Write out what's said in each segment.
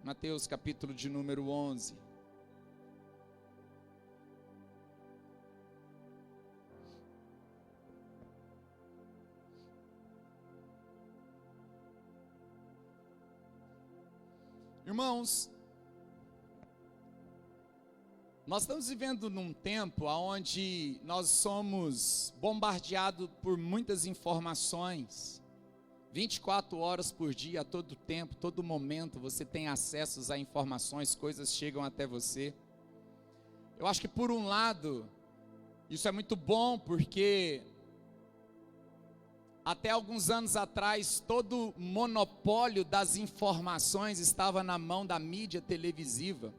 Mateus capítulo de número 11. Irmãos, nós estamos vivendo num tempo onde nós somos bombardeados por muitas informações, 24 horas por dia, a todo tempo, todo momento, você tem acesso a informações, coisas chegam até você. Eu acho que por um lado, isso é muito bom, porque até alguns anos atrás, todo o monopólio das informações estava na mão da mídia televisiva.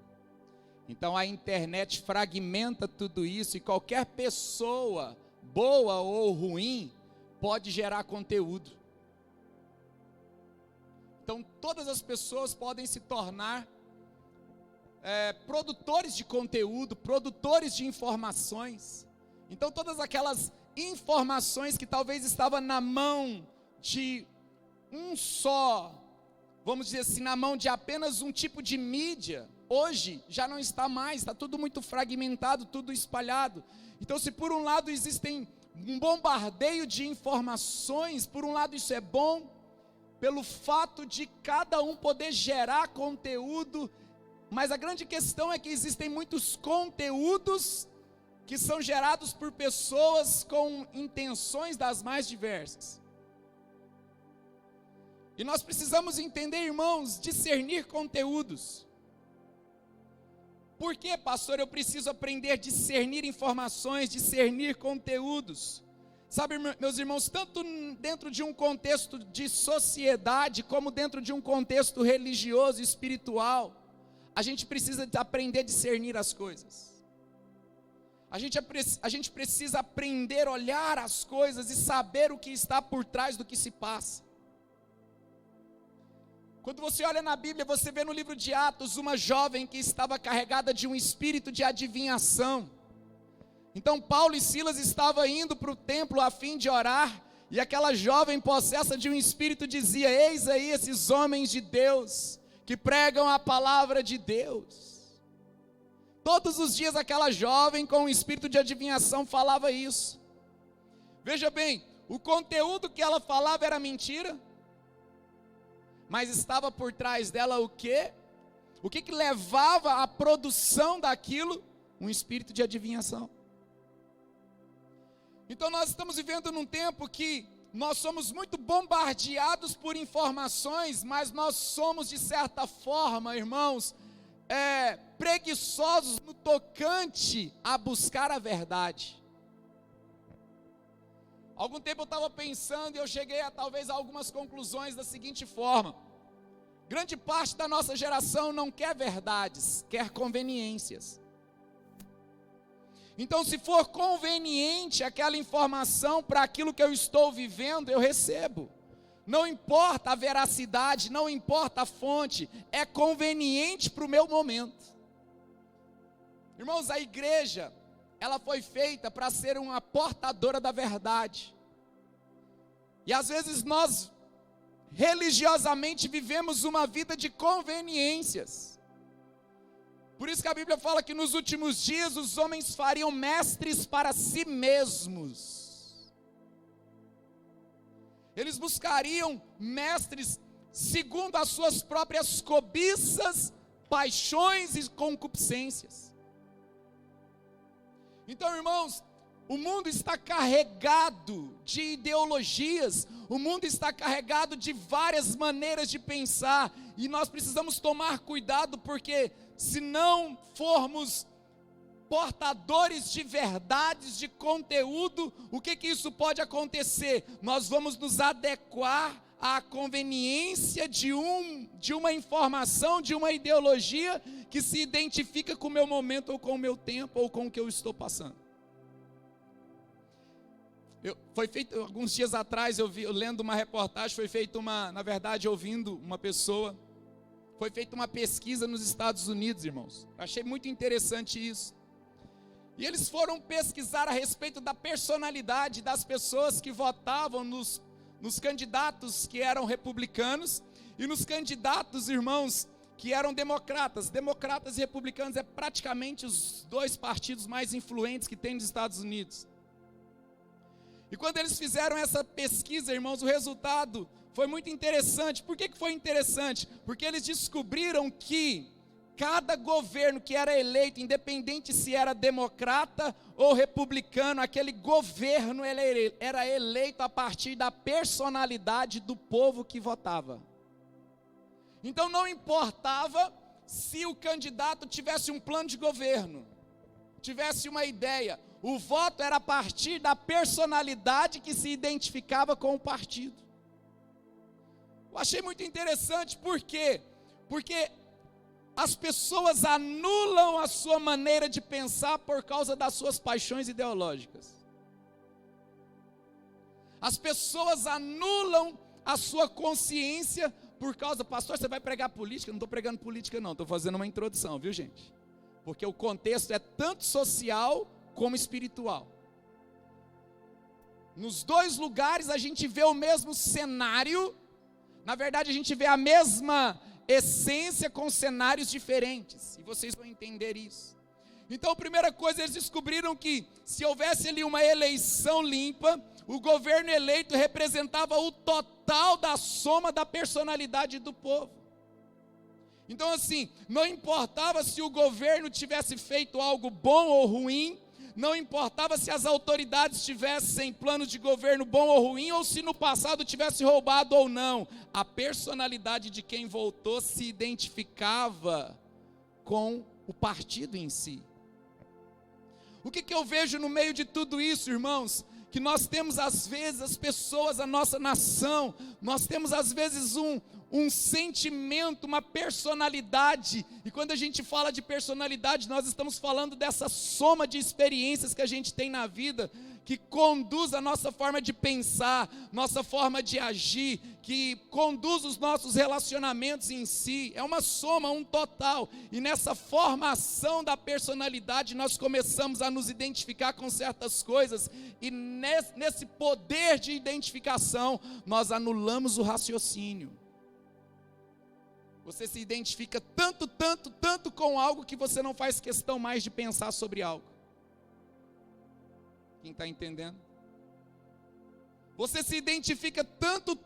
Então a internet fragmenta tudo isso e qualquer pessoa, boa ou ruim, pode gerar conteúdo. Então todas as pessoas podem se tornar produtores de conteúdo, produtores de informações. Então todas aquelas informações que talvez estavam na mão de um só, vamos dizer assim, na mão de apenas um tipo de mídia, hoje já não está mais, está tudo muito fragmentado, tudo espalhado. Então se por um lado existem um bombardeio de informações, por um lado isso é bom, pelo fato de cada um poder gerar conteúdo, mas a grande questão é que existem muitos conteúdos que são gerados por pessoas com intenções das mais diversas. E nós precisamos entender, irmãos, discernir conteúdos. Por que, pastor, eu preciso aprender a discernir informações, discernir conteúdos? Sabe, meus irmãos, tanto dentro de um contexto de sociedade, como dentro de um contexto religioso e espiritual, a gente precisa aprender a discernir as coisas. A gente precisa aprender a olhar as coisas e saber o que está por trás do que se passa. Quando você olha na Bíblia, você vê no livro de Atos uma jovem que estava carregada de um espírito de adivinhação. Então Paulo e Silas estavam indo para o templo a fim de orar, e aquela jovem possessa de um espírito dizia: eis aí esses homens de Deus, que pregam a palavra de Deus. Todos os dias aquela jovem com um espírito de adivinhação falava isso. Veja bem, o conteúdo que ela falava era mentira, mas estava por trás dela o quê? O que levava à produção daquilo? Um espírito de adivinhação. Então nós estamos vivendo num tempo que nós somos muito bombardeados por informações, mas nós somos de certa forma, irmãos, preguiçosos no tocante a buscar a verdade. Algum tempo eu estava pensando e eu cheguei a talvez a algumas conclusões da seguinte forma: grande parte da nossa geração não quer verdades, quer conveniências. Então, se for conveniente aquela informação para aquilo que eu estou vivendo, eu recebo. Não importa a veracidade, não importa a fonte, é conveniente para o meu momento. Irmãos, a igreja, ela foi feita para ser uma portadora da verdade. E às vezes nós, religiosamente, vivemos uma vida de conveniências. Por isso que a Bíblia fala que nos últimos dias os homens fariam mestres para si mesmos. Eles buscariam mestres segundo as suas próprias cobiças, paixões e concupiscências. Então, irmãos, o mundo está carregado de ideologias, o mundo está carregado de várias maneiras de pensar, e nós precisamos tomar cuidado, porque se não formos portadores de verdades, de conteúdo, o que isso pode acontecer? Nós vamos nos adequar à conveniência de uma informação, de uma ideologia que se identifica com o meu momento, ou com o meu tempo, ou com o que eu estou passando. Foi feito, alguns dias atrás, eu lendo uma reportagem, foi feita ouvindo uma pessoa, foi feita uma pesquisa nos Estados Unidos, irmãos. Achei muito interessante isso. E eles foram pesquisar a respeito da personalidade das pessoas que votavam nos candidatos que eram republicanos, e nos candidatos, irmãos, que eram democratas. Democratas e republicanos é praticamente os dois partidos mais influentes que tem nos Estados Unidos. E quando eles fizeram essa pesquisa, irmãos, o resultado foi muito interessante. Por que foi interessante? Porque eles descobriram que cada governo que era eleito, independente se era democrata ou republicano, aquele governo ele era eleito a partir da personalidade do povo que votava. Então não importava se o candidato tivesse um plano de governo, tivesse uma ideia, o voto era a partir da personalidade que se identificava com o partido. Eu achei muito interessante, por quê? Porque as pessoas anulam a sua maneira de pensar por causa das suas paixões ideológicas. As pessoas anulam a sua consciência por causa, pastor, você vai pregar política? Eu não estou pregando política não, estou fazendo uma introdução, viu gente? Porque o contexto é tanto social como espiritual. Nos dois lugares a gente vê o mesmo cenário, na verdade a gente vê a mesma essência com cenários diferentes, e vocês vão entender isso. Então a primeira coisa, eles descobriram que se houvesse ali uma eleição limpa, o governo eleito representava o total da soma da personalidade do povo. Então assim, não importava se o governo tivesse feito algo bom ou ruim, não importava se as autoridades tivessem plano de governo bom ou ruim, ou se no passado tivesse roubado ou não, a personalidade de quem votou se identificava com o partido em si. O que eu vejo no meio de tudo isso, irmãos? Que nós temos às vezes as pessoas, a nossa nação, nós temos às vezes um sentimento, uma personalidade, e quando a gente fala de personalidade, nós estamos falando dessa soma de experiências que a gente tem na vida, que conduz a nossa forma de pensar, nossa forma de agir, que conduz os nossos relacionamentos em si, é uma soma, um total, e nessa formação da personalidade, nós começamos a nos identificar com certas coisas, e nesse poder de identificação, nós anulamos o raciocínio. Você se identifica tanto com algo que você não faz questão mais de pensar sobre algo. Quem está entendendo? Você se identifica tanto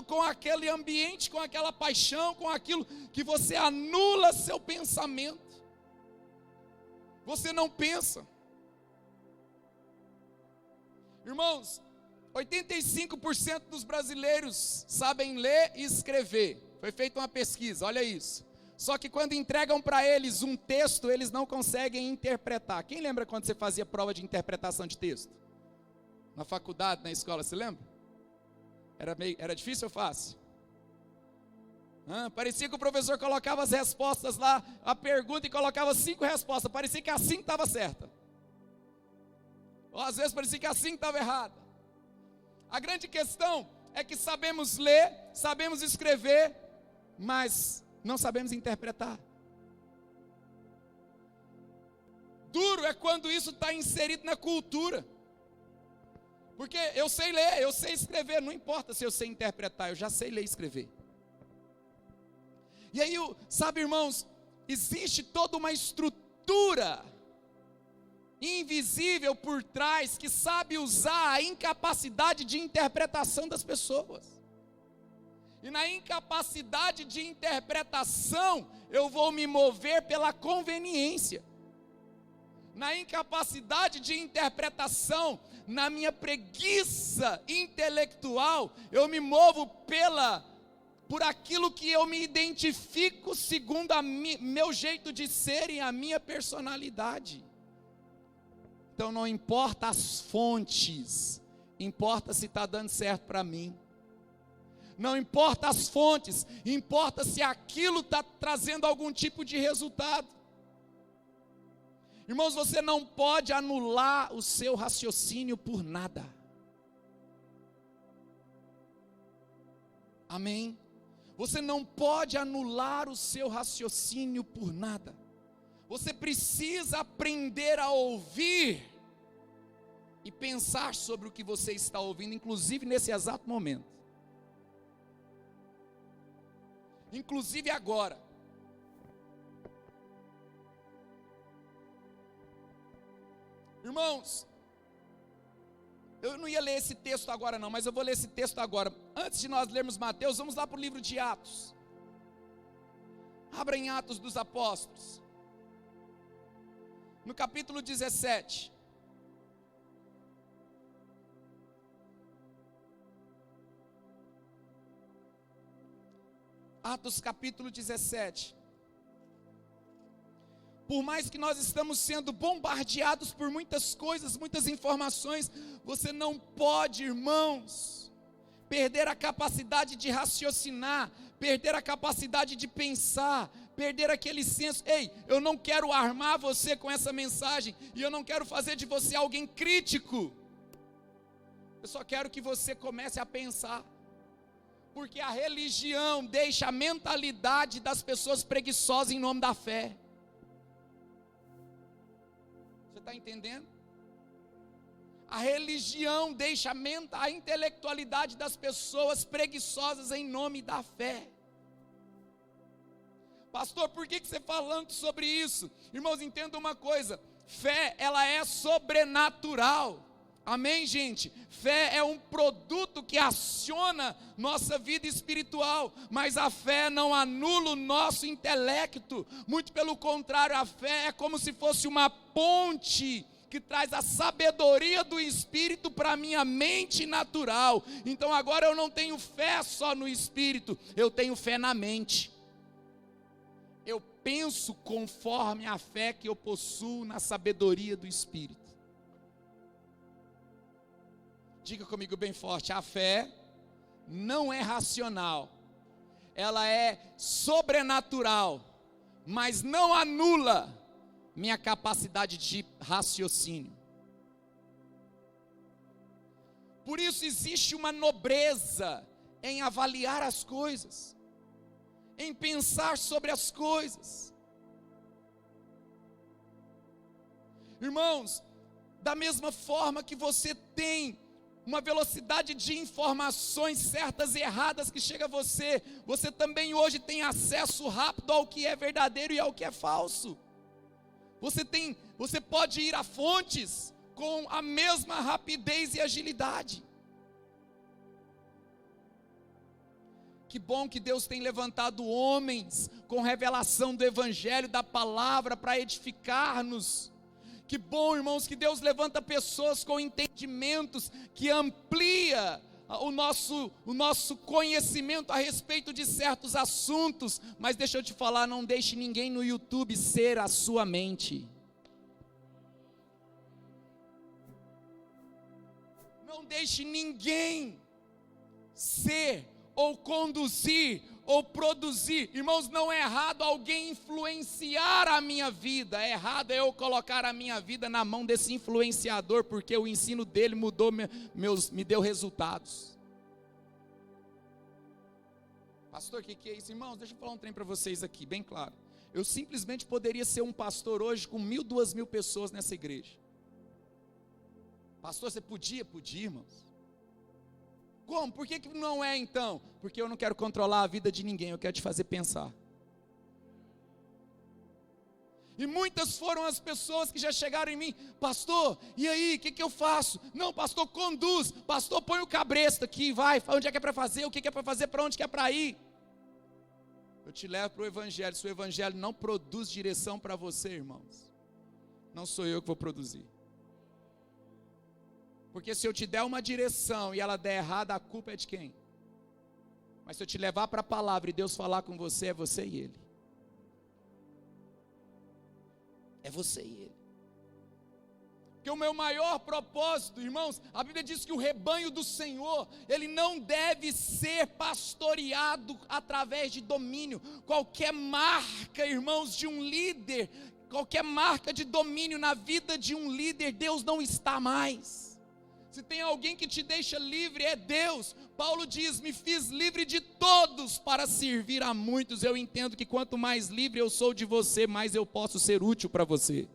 com aquele ambiente, com aquela paixão, com aquilo que você anula seu pensamento. Você não pensa. Irmãos, 85% dos brasileiros sabem ler e escrever. Foi feita uma pesquisa, olha isso. Só que quando entregam para eles um texto, eles não conseguem interpretar. Quem lembra quando você fazia prova de interpretação de texto? Na faculdade, na escola, você lembra? Era difícil ou fácil? Parecia que o professor colocava as respostas lá, a pergunta, e colocava 5 respostas. Parecia que a 5 estava certa. Ou às vezes parecia que a 5 estava errada. A grande questão é que sabemos ler, sabemos escrever, mas não sabemos interpretar. Duro é quando isso está inserido na cultura. Porque eu sei ler, eu sei escrever, não importa se eu sei interpretar, eu já sei ler e escrever. E aí, sabe, irmãos, existe toda uma estrutura invisível por trás que sabe usar a incapacidade de interpretação das pessoas. E na incapacidade de interpretação, eu vou me mover pela conveniência. Na incapacidade de interpretação, na minha preguiça intelectual, eu me movo por aquilo que eu me identifico segundo meu jeito de ser e a minha personalidade. Então não importa as fontes, importa se está dando certo para mim. Não importa as fontes, importa se aquilo está trazendo algum tipo de resultado. Irmãos, você não pode anular o seu raciocínio por nada. Amém? Você não pode anular o seu raciocínio por nada. Você precisa aprender a ouvir e pensar sobre o que você está ouvindo, inclusive nesse exato momento. Inclusive agora. Irmãos, eu não ia ler esse texto agora não, mas eu vou ler esse texto agora. Antes de nós lermos Mateus, vamos lá para o livro de Atos. Abra em Atos dos Apóstolos, no capítulo 17. Atos capítulo 17. Por mais que nós estamos sendo bombardeados por muitas coisas, muitas informações, você não pode, irmãos, perder a capacidade de raciocinar, perder a capacidade de pensar, perder aquele senso. Ei, eu não quero armar você com essa mensagem, e eu não quero fazer de você alguém crítico. Eu só quero que você comece a pensar. Porque a religião deixa a mentalidade das pessoas preguiçosas em nome da fé. Você está entendendo? A religião deixa a intelectualidade das pessoas preguiçosas em nome da fé. Pastor, por que você está falando sobre isso? Irmãos, entenda uma coisa: fé, ela é sobrenatural. Amém, gente? Fé é um produto que aciona nossa vida espiritual, mas a fé não anula o nosso intelecto. Muito pelo contrário, a fé é como se fosse uma ponte que traz a sabedoria do Espírito para a minha mente natural. Então agora eu não tenho fé só no Espírito, eu tenho fé na mente. Eu penso conforme a fé que eu possuo na sabedoria do Espírito. Diga comigo bem forte: a fé não é racional, ela é sobrenatural, mas não anula minha capacidade de raciocínio. Por isso existe uma nobreza em avaliar as coisas, em pensar sobre as coisas. Irmãos, da mesma forma que você tem uma velocidade de informações certas e erradas que chega a você, você também hoje tem acesso rápido ao que é verdadeiro e ao que é falso. Você pode ir a fontes com a mesma rapidez e agilidade. Que bom que Deus tem levantado homens com revelação do Evangelho, da palavra, para edificar-nos. Que bom, irmãos, que Deus levanta pessoas com entendimentos que amplia o nosso conhecimento a respeito de certos assuntos. Mas deixa eu te falar, não deixe ninguém no YouTube ser a sua mente. Não deixe ninguém ser ou conduzir ou produzir. Irmãos, não é errado alguém influenciar a minha vida, é errado eu colocar a minha vida na mão desse influenciador, porque o ensino dele me deu resultados. Pastor, o que é isso? Irmãos, deixa eu falar um trem para vocês aqui, bem claro. Eu simplesmente poderia ser um pastor hoje com 1.000, 2.000 pessoas nessa igreja. Pastor, você podia? Podia, irmãos. Como? Por que não é então? Porque eu não quero controlar a vida de ninguém, eu quero te fazer pensar. E muitas foram as pessoas que já chegaram em mim: pastor, e aí, o que eu faço? Não, pastor, conduz. Pastor, põe o cabresto aqui, vai, onde é que é para fazer, o que é para fazer, para onde que é para ir. Eu te levo para o Evangelho. Se o Evangelho não produz direção para você, irmãos, não sou eu que vou produzir. Porque se eu te der uma direção e ela der errada, a culpa é de quem? Mas se eu te levar para a palavra e Deus falar com você, é você e Ele. É você e Ele. Porque o meu maior propósito, irmãos, a Bíblia diz que o rebanho do Senhor, ele não deve ser pastoreado através de domínio. Qualquer marca, irmãos, de um líder, qualquer marca de domínio na vida de um líder, Deus não está mais. Se tem alguém que te deixa livre, é Deus. Paulo diz: me fiz livre de todos para servir a muitos. Eu entendo que quanto mais livre eu sou de você, mais eu posso ser útil para você.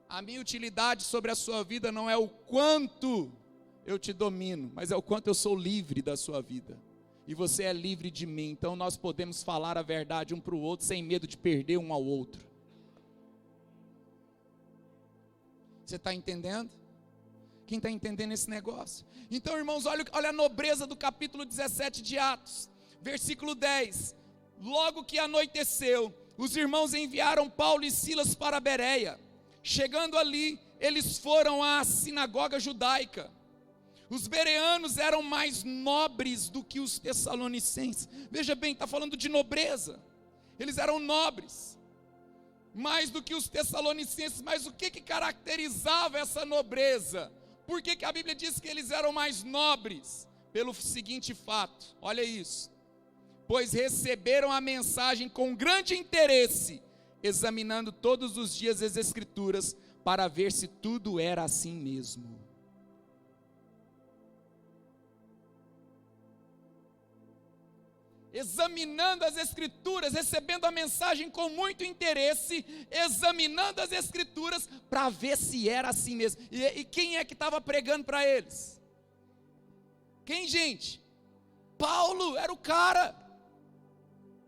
A minha utilidade sobre a sua vida não é o quanto eu te domino, mas é o quanto eu sou livre da sua vida. E você é livre de mim, então nós podemos falar a verdade um para o outro, sem medo de perder um ao outro. Você está entendendo? Quem está entendendo esse negócio? Então, irmãos, olha a nobreza do capítulo 17 de Atos, versículo 10. Logo que anoiteceu, os irmãos enviaram Paulo e Silas para Bereia. Chegando ali, eles foram à sinagoga judaica. Os bereanos eram mais nobres do que os tessalonicenses. Veja bem, está falando de nobreza. Eles eram nobres, mais do que os tessalonicenses. Mas o que caracterizava essa nobreza? Por que a Bíblia diz que eles eram mais nobres? Pelo seguinte fato, olha isso. Pois receberam a mensagem com grande interesse, examinando todos os dias as Escrituras, para ver se tudo era assim mesmo. Examinando as Escrituras, recebendo a mensagem com muito interesse, examinando as Escrituras, para ver se era assim mesmo. E quem é que estava pregando para eles? Quem, gente? Paulo era o cara.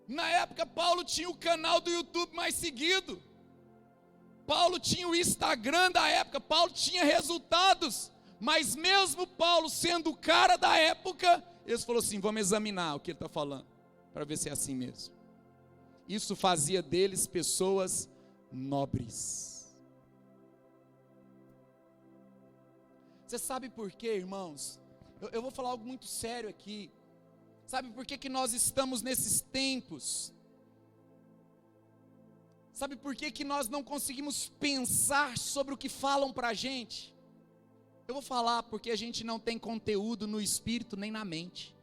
Na época, Paulo tinha o canal do YouTube mais seguido. Paulo tinha o Instagram da época. Paulo tinha resultados. Mas mesmo Paulo sendo o cara da época, eles falaram assim, vamos examinar o que ele está falando, para ver se é assim mesmo. Isso fazia deles pessoas nobres. Você sabe por quê, irmãos? Eu vou falar algo muito sério aqui. Sabe por que nós estamos nesses tempos? Sabe por que nós não conseguimos pensar sobre o que falam para a gente? Eu vou falar porque a gente não tem conteúdo no espírito nem na mente.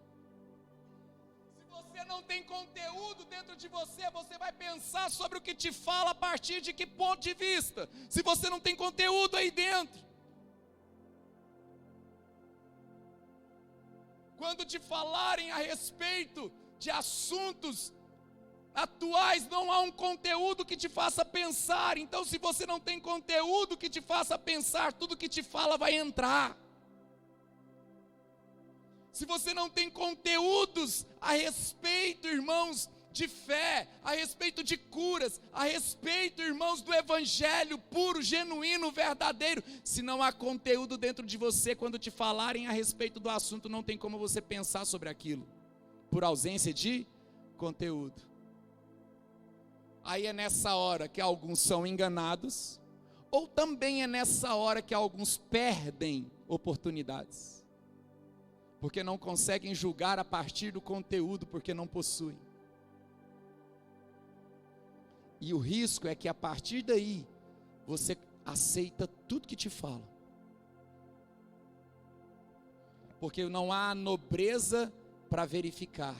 Se você não tem conteúdo dentro de você, você vai pensar sobre o que te fala a partir de que ponto de vista? Se você não tem conteúdo aí dentro. Quando te falarem a respeito de assuntos atuais, não há um conteúdo que te faça pensar. Então, se você não tem conteúdo que te faça pensar, tudo que te fala vai entrar. Se você não tem conteúdos a respeito, irmãos, de fé, a respeito de curas, a respeito, irmãos, do evangelho puro, genuíno, verdadeiro, se não há conteúdo dentro de você, quando te falarem a respeito do assunto, não tem como você pensar sobre aquilo, por ausência de conteúdo. Aí é nessa hora que alguns são enganados, ou também é nessa hora que alguns perdem oportunidades, porque não conseguem julgar a partir do conteúdo, porque não possuem. E o risco é que a partir daí, você aceita tudo que te fala. Porque não há nobreza para verificar.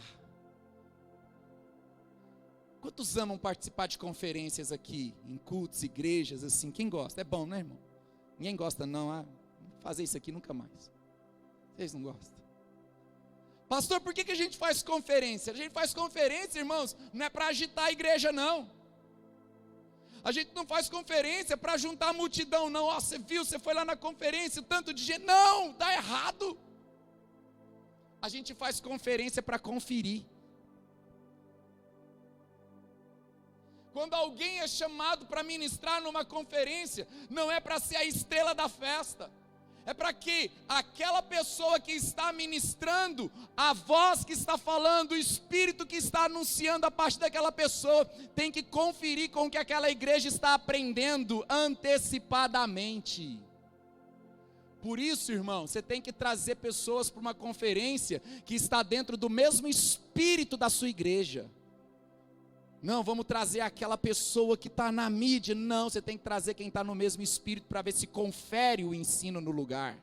Quantos amam participar de conferências aqui, em cultos, igrejas, assim? Quem gosta? É bom, né, irmão? Ninguém gosta não, fazer isso aqui nunca mais. Vocês não gostam? Pastor, por que a gente faz conferência? A gente faz conferência, irmãos, não é para agitar a igreja não. A gente não faz conferência para juntar a multidão, não. Ó, você viu, você foi lá na conferência, o tanto de gente. Não, dá errado. A gente faz conferência para conferir. Quando alguém é chamado para ministrar numa conferência, não é para ser a estrela da festa. É para que aquela pessoa que está ministrando, a voz que está falando, o Espírito que está anunciando a parte daquela pessoa, tem que conferir com o que aquela igreja está aprendendo antecipadamente. Por isso, irmão, você tem que trazer pessoas para uma conferência que está dentro do mesmo espírito da sua igreja. Não, vamos trazer aquela pessoa que está na mídia. Não, você tem que trazer quem está no mesmo espírito para ver se confere o ensino no lugar.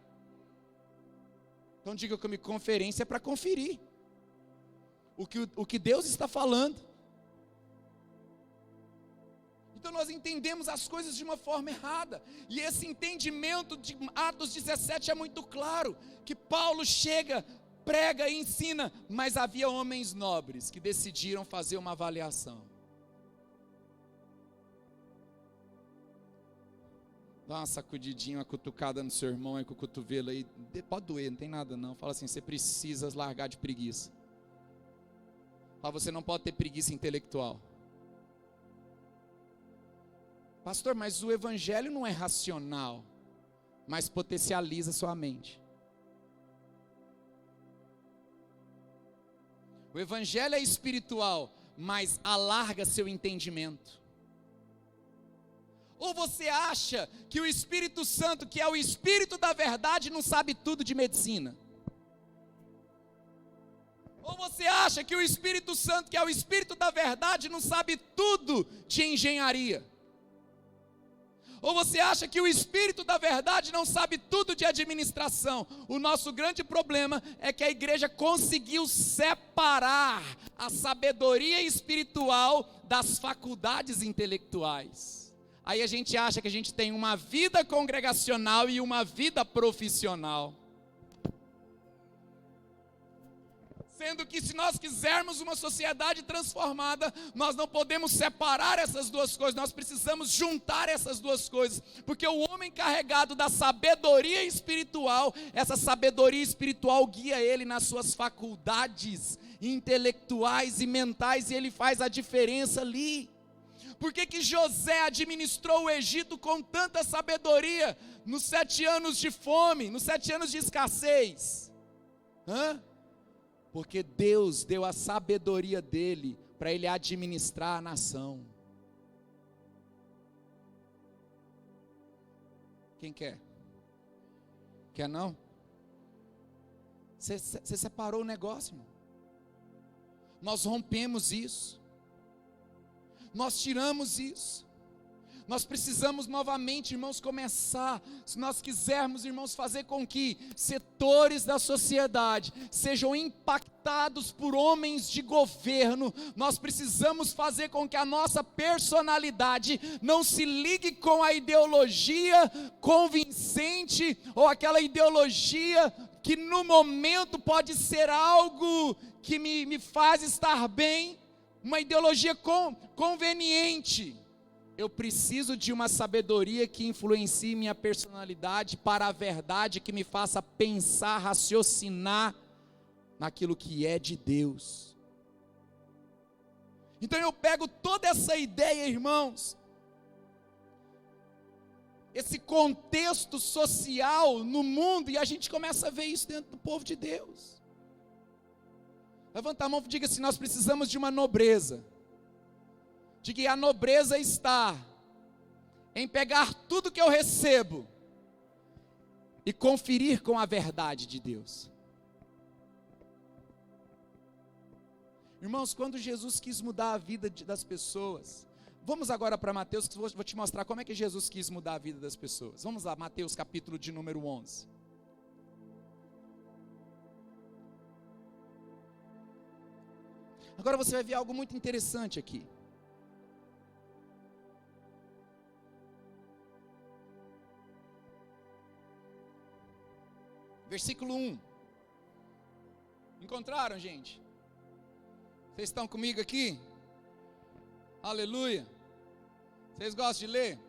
Então diga comigo, conferência é para conferir o que Deus está falando. Então nós entendemos as coisas de uma forma errada. E esse entendimento de Atos 17 é muito claro. Que Paulo chega, prega e ensina, mas havia homens nobres que decidiram fazer uma avaliação. Dá uma sacudidinha, uma cutucada no seu irmão aí com o cotovelo aí, pode doer, não tem nada não. Fala assim, você precisa largar de preguiça. Fala, você não pode ter preguiça intelectual. Pastor, mas o evangelho não é racional. mas potencializa sua mente. O evangelho é espiritual, mas alarga seu entendimento. Ou você acha que o Espírito Santo, que é o Espírito da verdade, não sabe tudo de medicina? Ou você acha que o Espírito Santo, que é o Espírito da verdade, não sabe tudo de engenharia? Ou você acha que o Espírito da verdade não sabe tudo de administração? O nosso grande problema é que a igreja conseguiu separar a sabedoria espiritual das faculdades intelectuais. Aí a gente acha que a gente tem uma vida congregacional e uma vida profissional. Sendo que se nós quisermos uma sociedade transformada, nós não podemos separar essas duas coisas, nós precisamos juntar essas duas coisas, porque o homem carregado da sabedoria espiritual, essa sabedoria espiritual guia ele nas suas faculdades intelectuais e mentais, e ele faz a diferença ali. Por que José administrou o Egito com tanta sabedoria, nos 7 anos de fome, nos 7 anos de escassez? Porque Deus deu a sabedoria dele para ele administrar a nação. Quem quer? Quer não? Você separou o negócio, irmão. Nós rompemos isso. Nós tiramos isso. Nós precisamos novamente, irmãos, começar, se nós quisermos, irmãos, fazer com que setores da sociedade sejam impactados por homens de governo, nós precisamos fazer com que a nossa personalidade não se ligue com a ideologia convincente, ou aquela ideologia que no momento pode ser algo que me faz estar bem, uma ideologia conveniente. Eu preciso de uma sabedoria que influencie minha personalidade para a verdade, que me faça pensar, raciocinar naquilo que é de Deus. Então eu pego toda essa ideia, irmãos, esse contexto social no mundo, e a gente começa a ver isso dentro do povo de Deus. Levanta a mão e diga assim: nós precisamos de uma nobreza. De que a nobreza está em pegar tudo que eu recebo e conferir com a verdade de Deus. Irmãos, quando Jesus quis mudar a vida das pessoas, vamos agora para Mateus, que vou te mostrar como é que Jesus quis mudar a vida das pessoas. Vamos lá, Mateus capítulo de número 11. Agora você vai ver algo muito interessante aqui. Versículo 1. Encontraram, gente? Vocês estão comigo aqui? Aleluia. Vocês gostam de ler?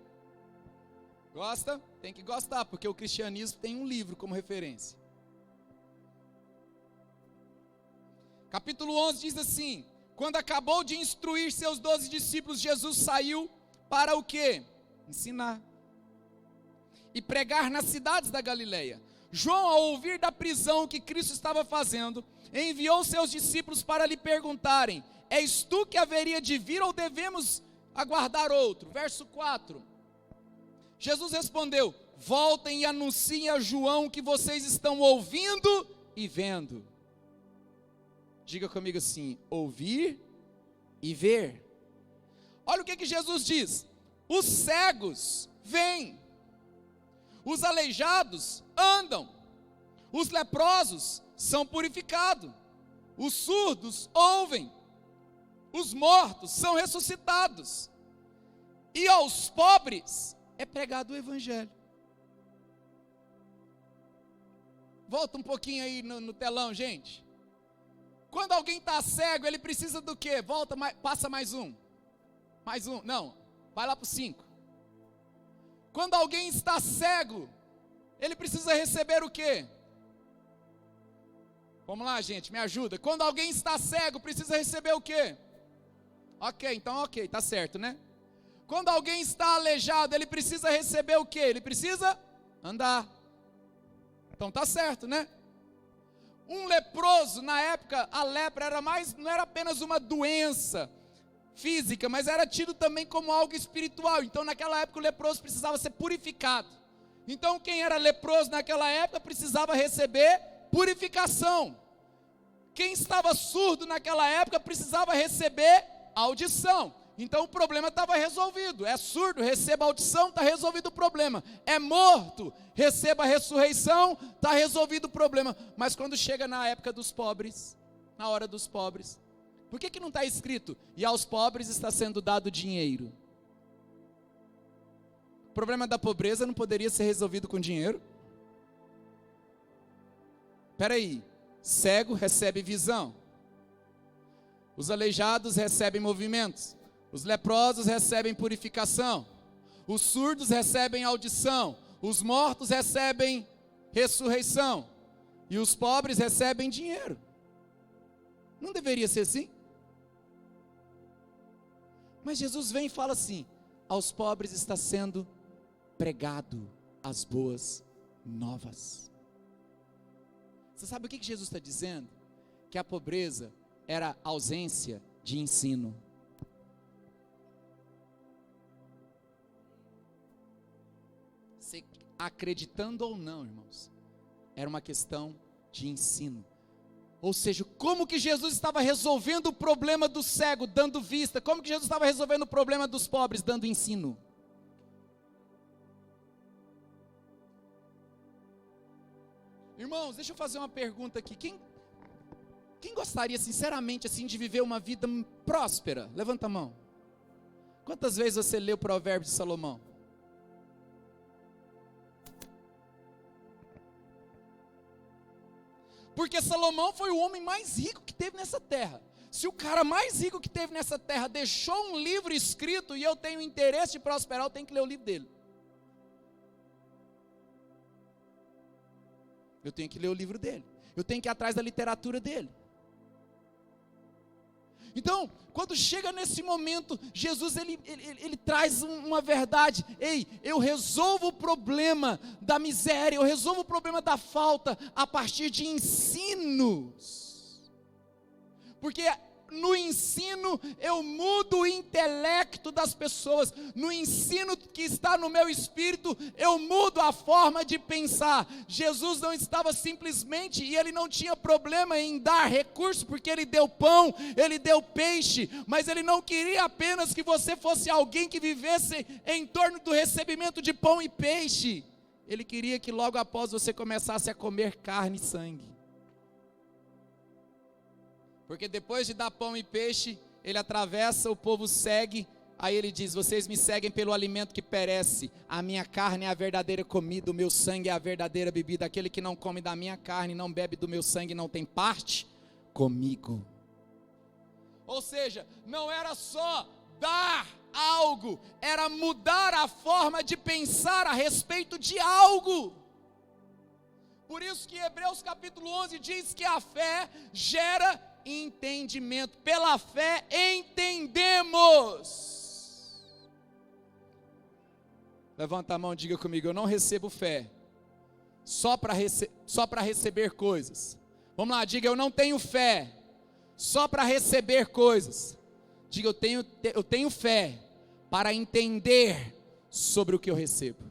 Gosta? Tem que gostar, porque o cristianismo tem um livro como referência. Capítulo 11 diz assim: quando acabou de instruir seus 12 discípulos, Jesus saiu para o quê? Ensinar e pregar nas cidades da Galileia. João, ao ouvir da prisão que Cristo estava fazendo, enviou seus discípulos para lhe perguntarem: és tu que haveria de vir ou devemos aguardar outro? Verso 4. Jesus respondeu: voltem e anunciem a João que vocês estão ouvindo e vendo. Diga comigo assim: ouvir e ver. Olha o que Jesus diz: os cegos veem, os aleijados andam, os leprosos são purificados, os surdos ouvem, os mortos são ressuscitados, e aos pobres é pregado o evangelho. Volta um pouquinho aí no telão, gente. Quando alguém está cego, ele precisa do quê? Volta, passa mais um. Mais um, não, vai lá para o 5. Quando alguém está cego, ele precisa receber o quê? Vamos lá, gente, me ajuda. Quando alguém está cego, precisa receber o quê? Ok, então ok, tá certo, né? Quando alguém está aleijado, ele precisa receber o quê? Ele precisa andar. Então tá certo, né? Um leproso, na época, a lepra não era apenas uma doença física, mas era tido também como algo espiritual. Então naquela época o leproso precisava ser purificado. Então quem era leproso naquela época precisava receber purificação. Quem estava surdo naquela época precisava receber audição. Então o problema estava resolvido. É surdo, receba audição, está resolvido o problema. É morto, receba a ressurreição, está resolvido o problema. Mas quando chega na época dos pobres, na hora dos pobres, por que não está escrito, e aos pobres está sendo dado dinheiro? O problema da pobreza não poderia ser resolvido com dinheiro? Espera aí, cego recebe visão, os aleijados recebem movimentos, os leprosos recebem purificação, os surdos recebem audição, os mortos recebem ressurreição, e os pobres recebem dinheiro. Não deveria ser assim? Mas Jesus vem e fala assim, aos pobres está sendo pregado as boas novas. Você sabe o que Jesus está dizendo? Que a pobreza era ausência de ensino. Você, acreditando ou não, irmãos, era uma questão de ensino. Ou seja, como que Jesus estava resolvendo o problema do cego, dando vista? Como que Jesus estava resolvendo o problema dos pobres, dando ensino? Irmãos, deixa eu fazer uma pergunta aqui. Quem gostaria sinceramente assim de viver uma vida próspera? Levanta a mão. Quantas vezes você leu o provérbio de Salomão? Porque Salomão foi o homem mais rico que teve nessa terra. Se o cara mais rico que teve nessa terra deixou um livro escrito e eu tenho interesse de prosperar, eu tenho que ler o livro dele. Eu tenho que ler o livro dele. Eu tenho que ir atrás da literatura dele. Então, quando chega nesse momento, Jesus ele traz uma verdade. Ei, eu resolvo o problema da miséria, eu resolvo o problema da falta a partir de ensinos. Porque no ensino eu mudo o intelecto das pessoas, no ensino que está no meu espírito, eu mudo a forma de pensar. Jesus não estava simplesmente, e ele não tinha problema em dar recurso, porque ele deu pão, ele deu peixe, mas ele não queria apenas que você fosse alguém que vivesse em torno do recebimento de pão e peixe, ele queria que logo após você começasse a comer carne e sangue. Porque depois de dar pão e peixe, ele atravessa, o povo segue, aí ele diz, vocês me seguem pelo alimento que perece, a minha carne é a verdadeira comida, o meu sangue é a verdadeira bebida, aquele que não come da minha carne, não bebe do meu sangue, não tem parte comigo. Ou seja, não era só dar algo, era mudar a forma de pensar a respeito de algo. Por isso que Hebreus capítulo 11 diz que a fé gera entendimento. Pela fé entendemos. Levanta a mão e diga comigo, eu não recebo fé só para receber coisas. Vamos lá, diga, eu não tenho fé só para receber coisas. Diga, eu tenho fé para entender sobre o que eu recebo.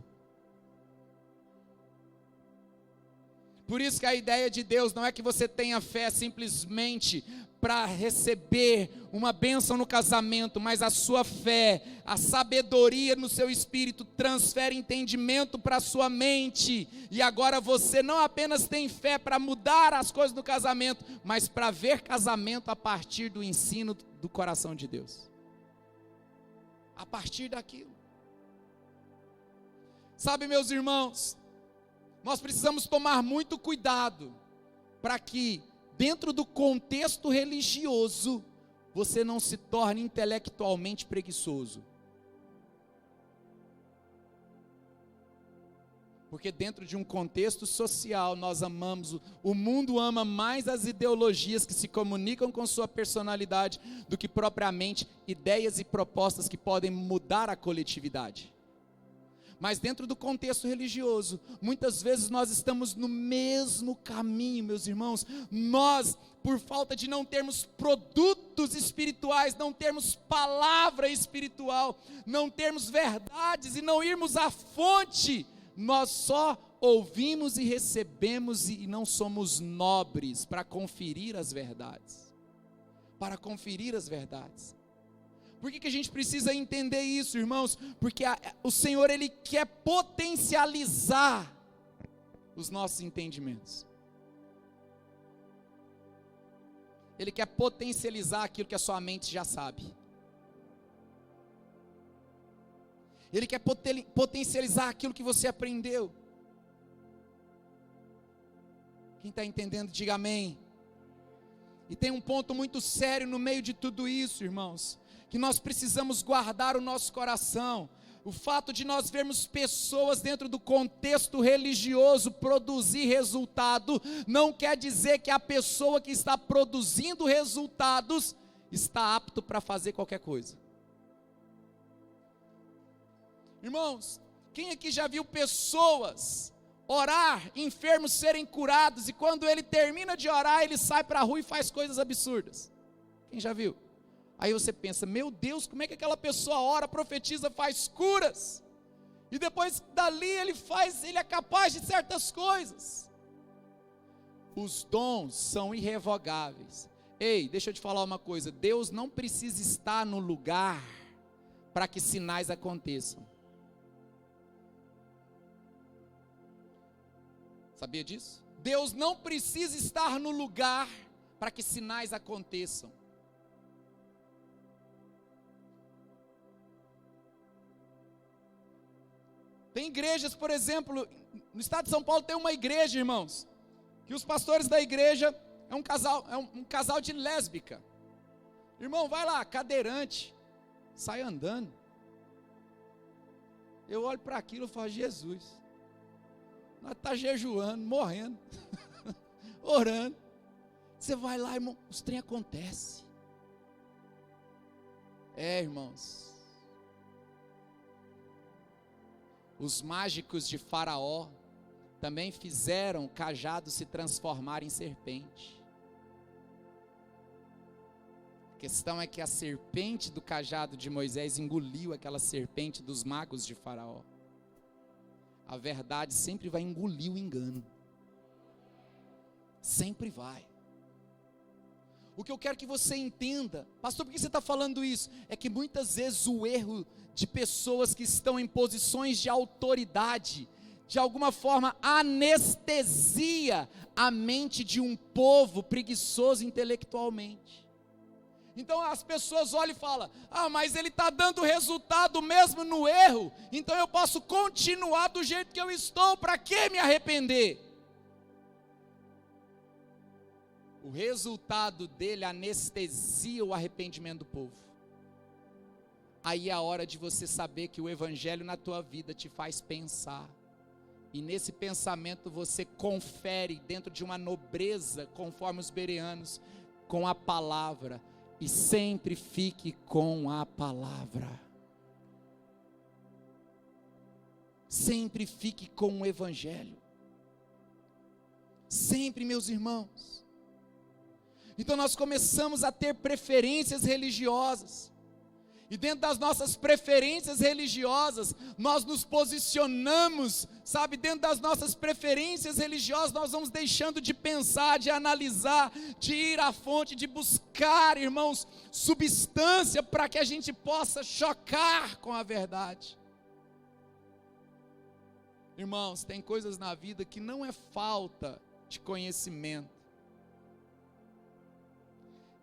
Por isso que a ideia de Deus não é que você tenha fé simplesmente para receber uma bênção no casamento, mas a sua fé, a sabedoria no seu espírito transfere entendimento para a sua mente, e agora você não apenas tem fé para mudar as coisas do casamento, mas para ver casamento a partir do ensino do coração de Deus, a partir daquilo. Sabe, meus irmãos, nós precisamos tomar muito cuidado para que, dentro do contexto religioso, você não se torne intelectualmente preguiçoso. Porque dentro de um contexto social, nós amamos, o mundo ama mais as ideologias que se comunicam com sua personalidade do que propriamente ideias e propostas que podem mudar a coletividade. Mas dentro do contexto religioso, muitas vezes nós estamos no mesmo caminho, meus irmãos. Nós, por falta de não termos produtos espirituais, não termos palavra espiritual, não termos verdades e não irmos à fonte, nós só ouvimos e recebemos e não somos nobres para conferir as verdades. Para conferir as verdades. Por que a gente precisa entender isso, irmãos? Porque o Senhor, Ele quer potencializar os nossos entendimentos. Ele quer potencializar aquilo que a sua mente já sabe. Ele quer potencializar aquilo que você aprendeu. Quem está entendendo, diga amém. E tem um ponto muito sério no meio de tudo isso, irmãos, que nós precisamos guardar o nosso coração. O fato de nós vermos pessoas dentro do contexto religioso produzir resultado, não quer dizer que a pessoa que está produzindo resultados está apto para fazer qualquer coisa. Irmãos, quem aqui já viu pessoas orar, enfermos serem curados, e quando ele termina de orar, ele sai para a rua e faz coisas absurdas? Quem já viu? Aí você pensa, meu Deus, como é que aquela pessoa ora, profetiza, faz curas, e depois dali ele é capaz de certas coisas? Os dons são irrevogáveis. Ei, deixa eu te falar uma coisa, Deus não precisa estar no lugar para que sinais aconteçam. Sabia disso? Deus não precisa estar no lugar para que sinais aconteçam. Tem igrejas, por exemplo, no estado de São Paulo tem uma igreja, irmãos, que os pastores da igreja é um casal de lésbica. Irmão, vai lá, cadeirante, sai andando. Eu olho para aquilo e falo, Jesus, nós estamos jejuando, morrendo, orando. Você vai lá, irmão, os trem acontece. Irmãos, os mágicos de Faraó também fizeram o cajado se transformar em serpente. A questão é que a serpente do cajado de Moisés engoliu aquela serpente dos magos de Faraó. A verdade sempre vai engolir o engano. Sempre vai. O que eu quero que você entenda, pastor, por que você está falando isso? É que muitas vezes o erro de pessoas que estão em posições de autoridade, de alguma forma anestesia a mente de um povo preguiçoso intelectualmente. Então as pessoas olham e falam, mas ele está dando resultado mesmo no erro, então eu posso continuar do jeito que eu estou, para que me arrepender? O resultado dele anestesia o arrependimento do povo. Aí é a hora de você saber que o evangelho na tua vida te faz pensar, e nesse pensamento você confere dentro de uma nobreza, conforme os bereanos, com a palavra. E sempre fique com a palavra. Sempre fique com o evangelho. Sempre, meus irmãos. Então nós começamos a ter preferências religiosas. E dentro das nossas preferências religiosas, nós nos posicionamos, sabe, dentro das nossas preferências religiosas, nós vamos deixando de pensar, de analisar, de ir à fonte, de buscar, irmãos, substância para que a gente possa chocar com a verdade. Irmãos, tem coisas na vida que não é falta de conhecimento.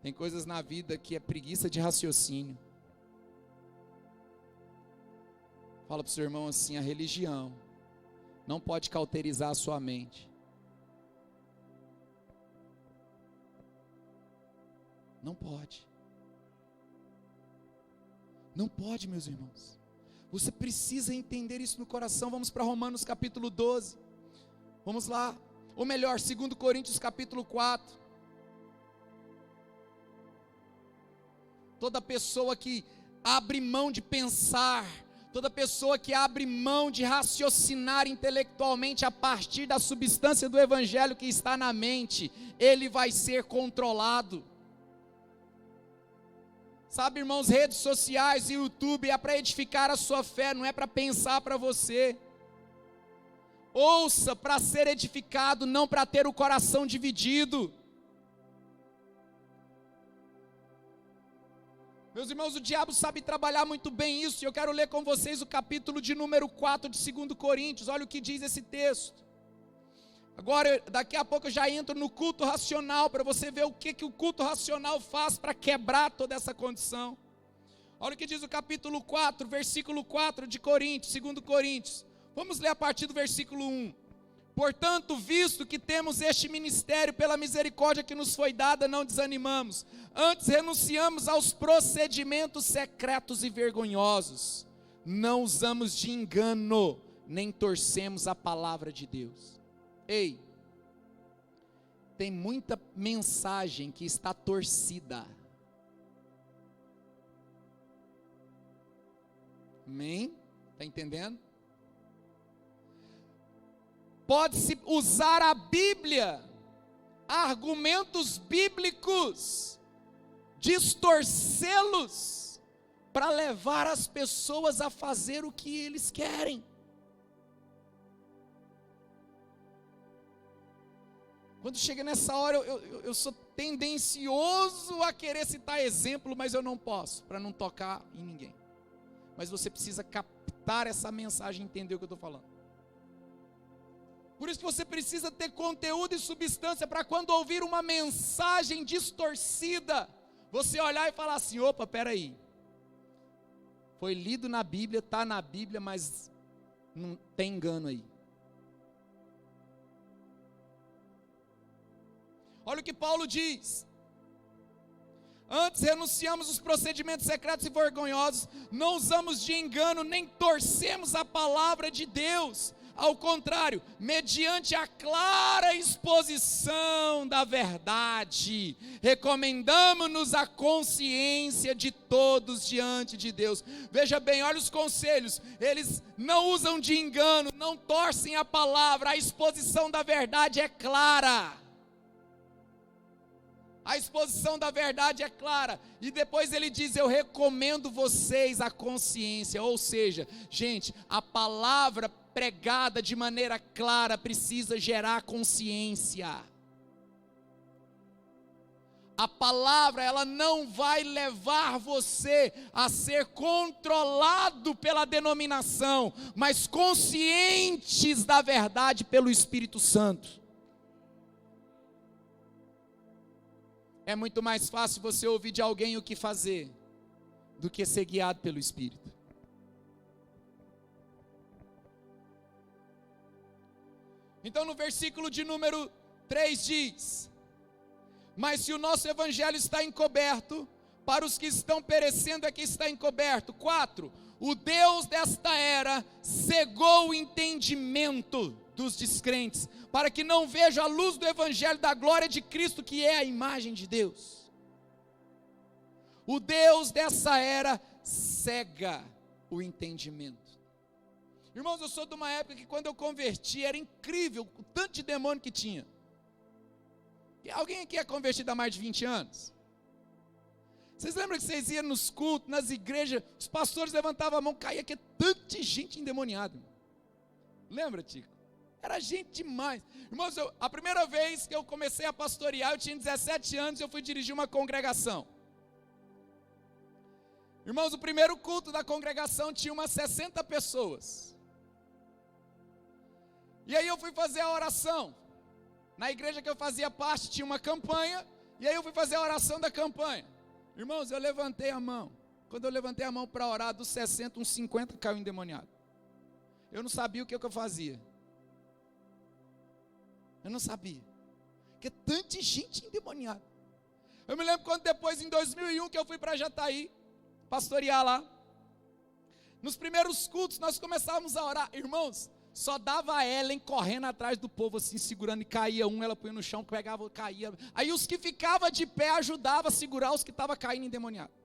Tem coisas na vida que é preguiça de raciocínio. Fala para o seu irmão assim, a religião não pode cauterizar a sua mente. Não pode. Não pode, meus irmãos. Você precisa entender isso no coração. Vamos para Romanos capítulo 12. Vamos lá. Ou melhor, 2 Coríntios capítulo 4. Toda pessoa que abre mão de pensar, toda pessoa que abre mão de raciocinar intelectualmente a partir da substância do evangelho que está na mente, ele vai ser controlado. Sabe, irmãos, redes sociais e YouTube é para edificar a sua fé, não é para pensar para você. Ouça para ser edificado, não para ter o coração dividido. Meus irmãos, o diabo sabe trabalhar muito bem isso, e eu quero ler com vocês o capítulo de número 4 de 2 Coríntios, olha o que diz esse texto. Agora, daqui a pouco eu já entro no culto racional, para você ver o que o culto racional faz para quebrar toda essa condição. Olha o que diz o capítulo 4, versículo 4 de Coríntios, 2 Coríntios. Vamos ler a partir do versículo 1. Portanto, visto que temos este ministério pela misericórdia que nos foi dada, não desanimamos. Antes renunciamos aos procedimentos secretos e vergonhosos. Não usamos de engano, nem torcemos a palavra de Deus. Ei, tem muita mensagem que está torcida. Amém? Está entendendo? Pode-se usar a Bíblia, argumentos bíblicos, distorcê-los, para levar as pessoas a fazer o que eles querem. Quando chega nessa hora, eu sou tendencioso a querer citar exemplo, mas eu não posso, para não tocar em ninguém. Mas você precisa captar essa mensagem e entender o que eu estou falando. Por isso que você precisa ter conteúdo e substância, para quando ouvir uma mensagem distorcida, você olhar e falar assim, opa, peraí, foi lido na Bíblia, está na Bíblia, mas não tem engano aí. Olha o que Paulo diz: antes renunciamos os procedimentos secretos e vergonhosos, não usamos de engano, nem torcemos a palavra de Deus. Ao contrário, mediante a clara exposição da verdade, recomendamos-nos a consciência de todos diante de Deus. Veja bem, olha os conselhos, eles não usam de engano, não torcem a palavra, a exposição da verdade é clara. A exposição da verdade é clara, e depois ele diz, eu recomendo vocês a consciência, ou seja, gente, a palavra pregada de maneira clara precisa gerar consciência. A palavra, ela não vai levar você a ser controlado pela denominação, mas conscientes da verdade pelo Espírito Santo. É muito mais fácil você ouvir de alguém o que fazer, do que ser guiado pelo Espírito. Então no versículo de número 3 diz, mas se o nosso evangelho está encoberto, para os que estão perecendo é que está encoberto. 4, o Deus desta era cegou o entendimento dos descrentes, para que não vejam a luz do evangelho da glória de Cristo, que é a imagem de Deus. O Deus dessa era cega o entendimento. Irmãos, eu sou de uma época que quando eu converti, era incrível o tanto de demônio que tinha. E alguém aqui é convertido há mais de 20 anos? Vocês lembram que vocês iam nos cultos, nas igrejas, os pastores levantavam a mão, caía que é tanta gente endemoniada. Lembra, Tico? Era gente demais. Irmãos, a primeira vez que eu comecei a pastorear, eu tinha 17 anos e eu fui dirigir uma congregação. Irmãos, o primeiro culto da congregação tinha umas 60 pessoas. E aí eu fui fazer a oração. Na igreja que eu fazia parte tinha uma campanha, e aí eu fui fazer a oração da campanha. Irmãos, eu levantei a mão. Quando eu levantei a mão para orar, dos 60, uns 50 caiu endemoniado. Eu não sabia o que eu fazia. Eu não sabia. Porque tanta gente endemoniada. Eu me lembro quando depois, em 2001, que eu fui para Jataí, pastorear lá. Nos primeiros cultos, nós começávamos a orar. Irmãos, só dava a Ellen correndo atrás do povo, assim, segurando, e caía um, ela punha no chão, pegava, caía. Aí os que ficavam de pé ajudavam a segurar os que estavam caindo endemoniados.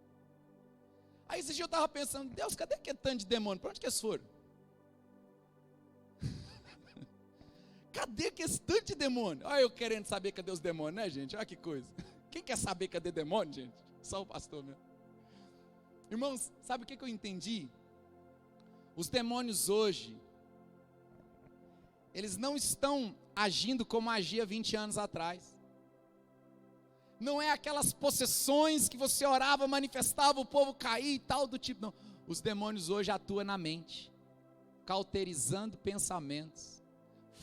Aí esse dia eu estava pensando, Deus, cadê aquele tanto de demônio? Para onde que eles foram? Cadê que esse tanto de demônio? Olha eu querendo saber cadê os demônios, né, gente? Olha que coisa. Quem quer saber cadê demônio, gente? Só o pastor mesmo. Irmãos, sabe o que eu entendi? Os demônios hoje, eles não estão agindo como agia 20 anos atrás. Não é aquelas possessões que você orava, manifestava, o povo caía e tal do tipo, não. Os demônios hoje atuam na mente, cauterizando pensamentos,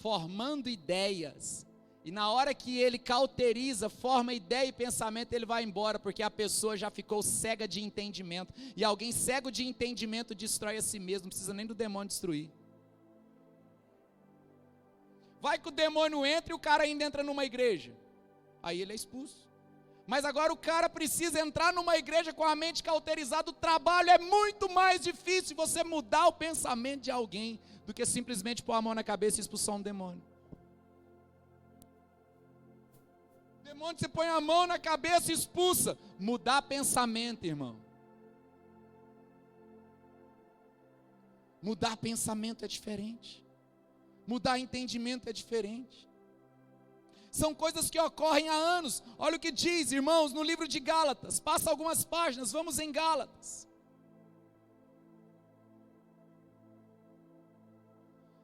formando ideias, e na hora que ele cauteriza, forma ideia e pensamento, ele vai embora, porque a pessoa já ficou cega de entendimento, e alguém cego de entendimento destrói a si mesmo, não precisa nem do demônio destruir. Vai que o demônio entra e o cara ainda entra numa igreja, aí ele é expulso. Mas agora o cara precisa entrar numa igreja com a mente cauterizada, o trabalho é muito mais difícil você mudar o pensamento de alguém, do que simplesmente pôr a mão na cabeça e expulsar um demônio. Demônio, você põe a mão na cabeça e expulsa. Mudar pensamento, irmão. Mudar pensamento é diferente. Mudar entendimento é diferente. São coisas que ocorrem há anos. Olha o que diz, irmãos, no livro de Gálatas. Passa algumas páginas, vamos em Gálatas.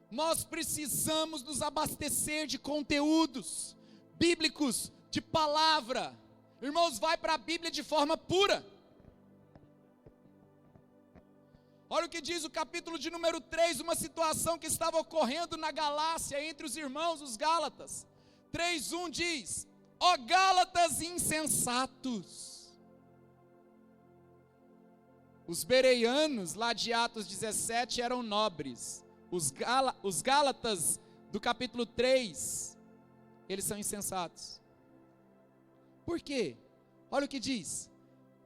Nós precisamos nos abastecer de conteúdos bíblicos, de palavra. Irmãos, vai para a Bíblia de forma pura. Olha o que diz o capítulo de número 3, uma situação que estava ocorrendo na Galácia, entre os irmãos, os Gálatas. 3:1 diz: ó Gálatas insensatos. Os bereanos, lá de Atos 17, eram nobres. Os Gálatas do capítulo 3, eles são insensatos. Por quê? Olha o que diz: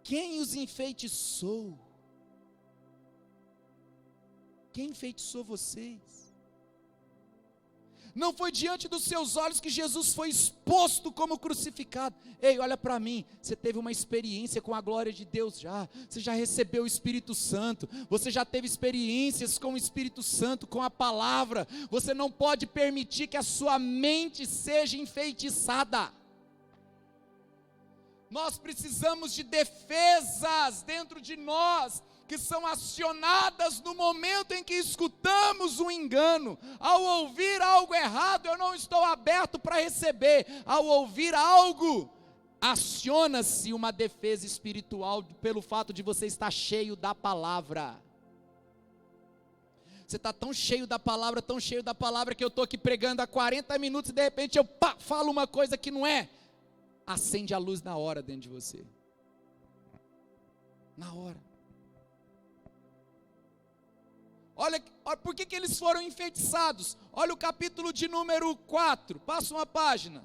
quem os enfeitiçou? Quem enfeitiçou vocês? Não foi diante dos seus olhos que Jesus foi exposto como crucificado. Ei, olha para mim, você teve uma experiência com a glória de Deus já, você já recebeu o Espírito Santo, você já teve experiências com o Espírito Santo, com a palavra. Você não pode permitir que a sua mente seja enfeitiçada. Nós precisamos de defesas dentro de nós, que são acionadas no momento em que escutamos um engano. Ao ouvir algo errado, eu não estou aberto para receber. Ao ouvir algo, aciona-se uma defesa espiritual, pelo fato de você estar cheio da palavra. Você está tão cheio da palavra, que eu estou aqui pregando há 40 minutos e de repente eu falo uma coisa que não é. Acende a luz na hora dentro de você. Na hora. Olha por que eles foram enfeitiçados. Olha o capítulo de número 4. Passa uma página.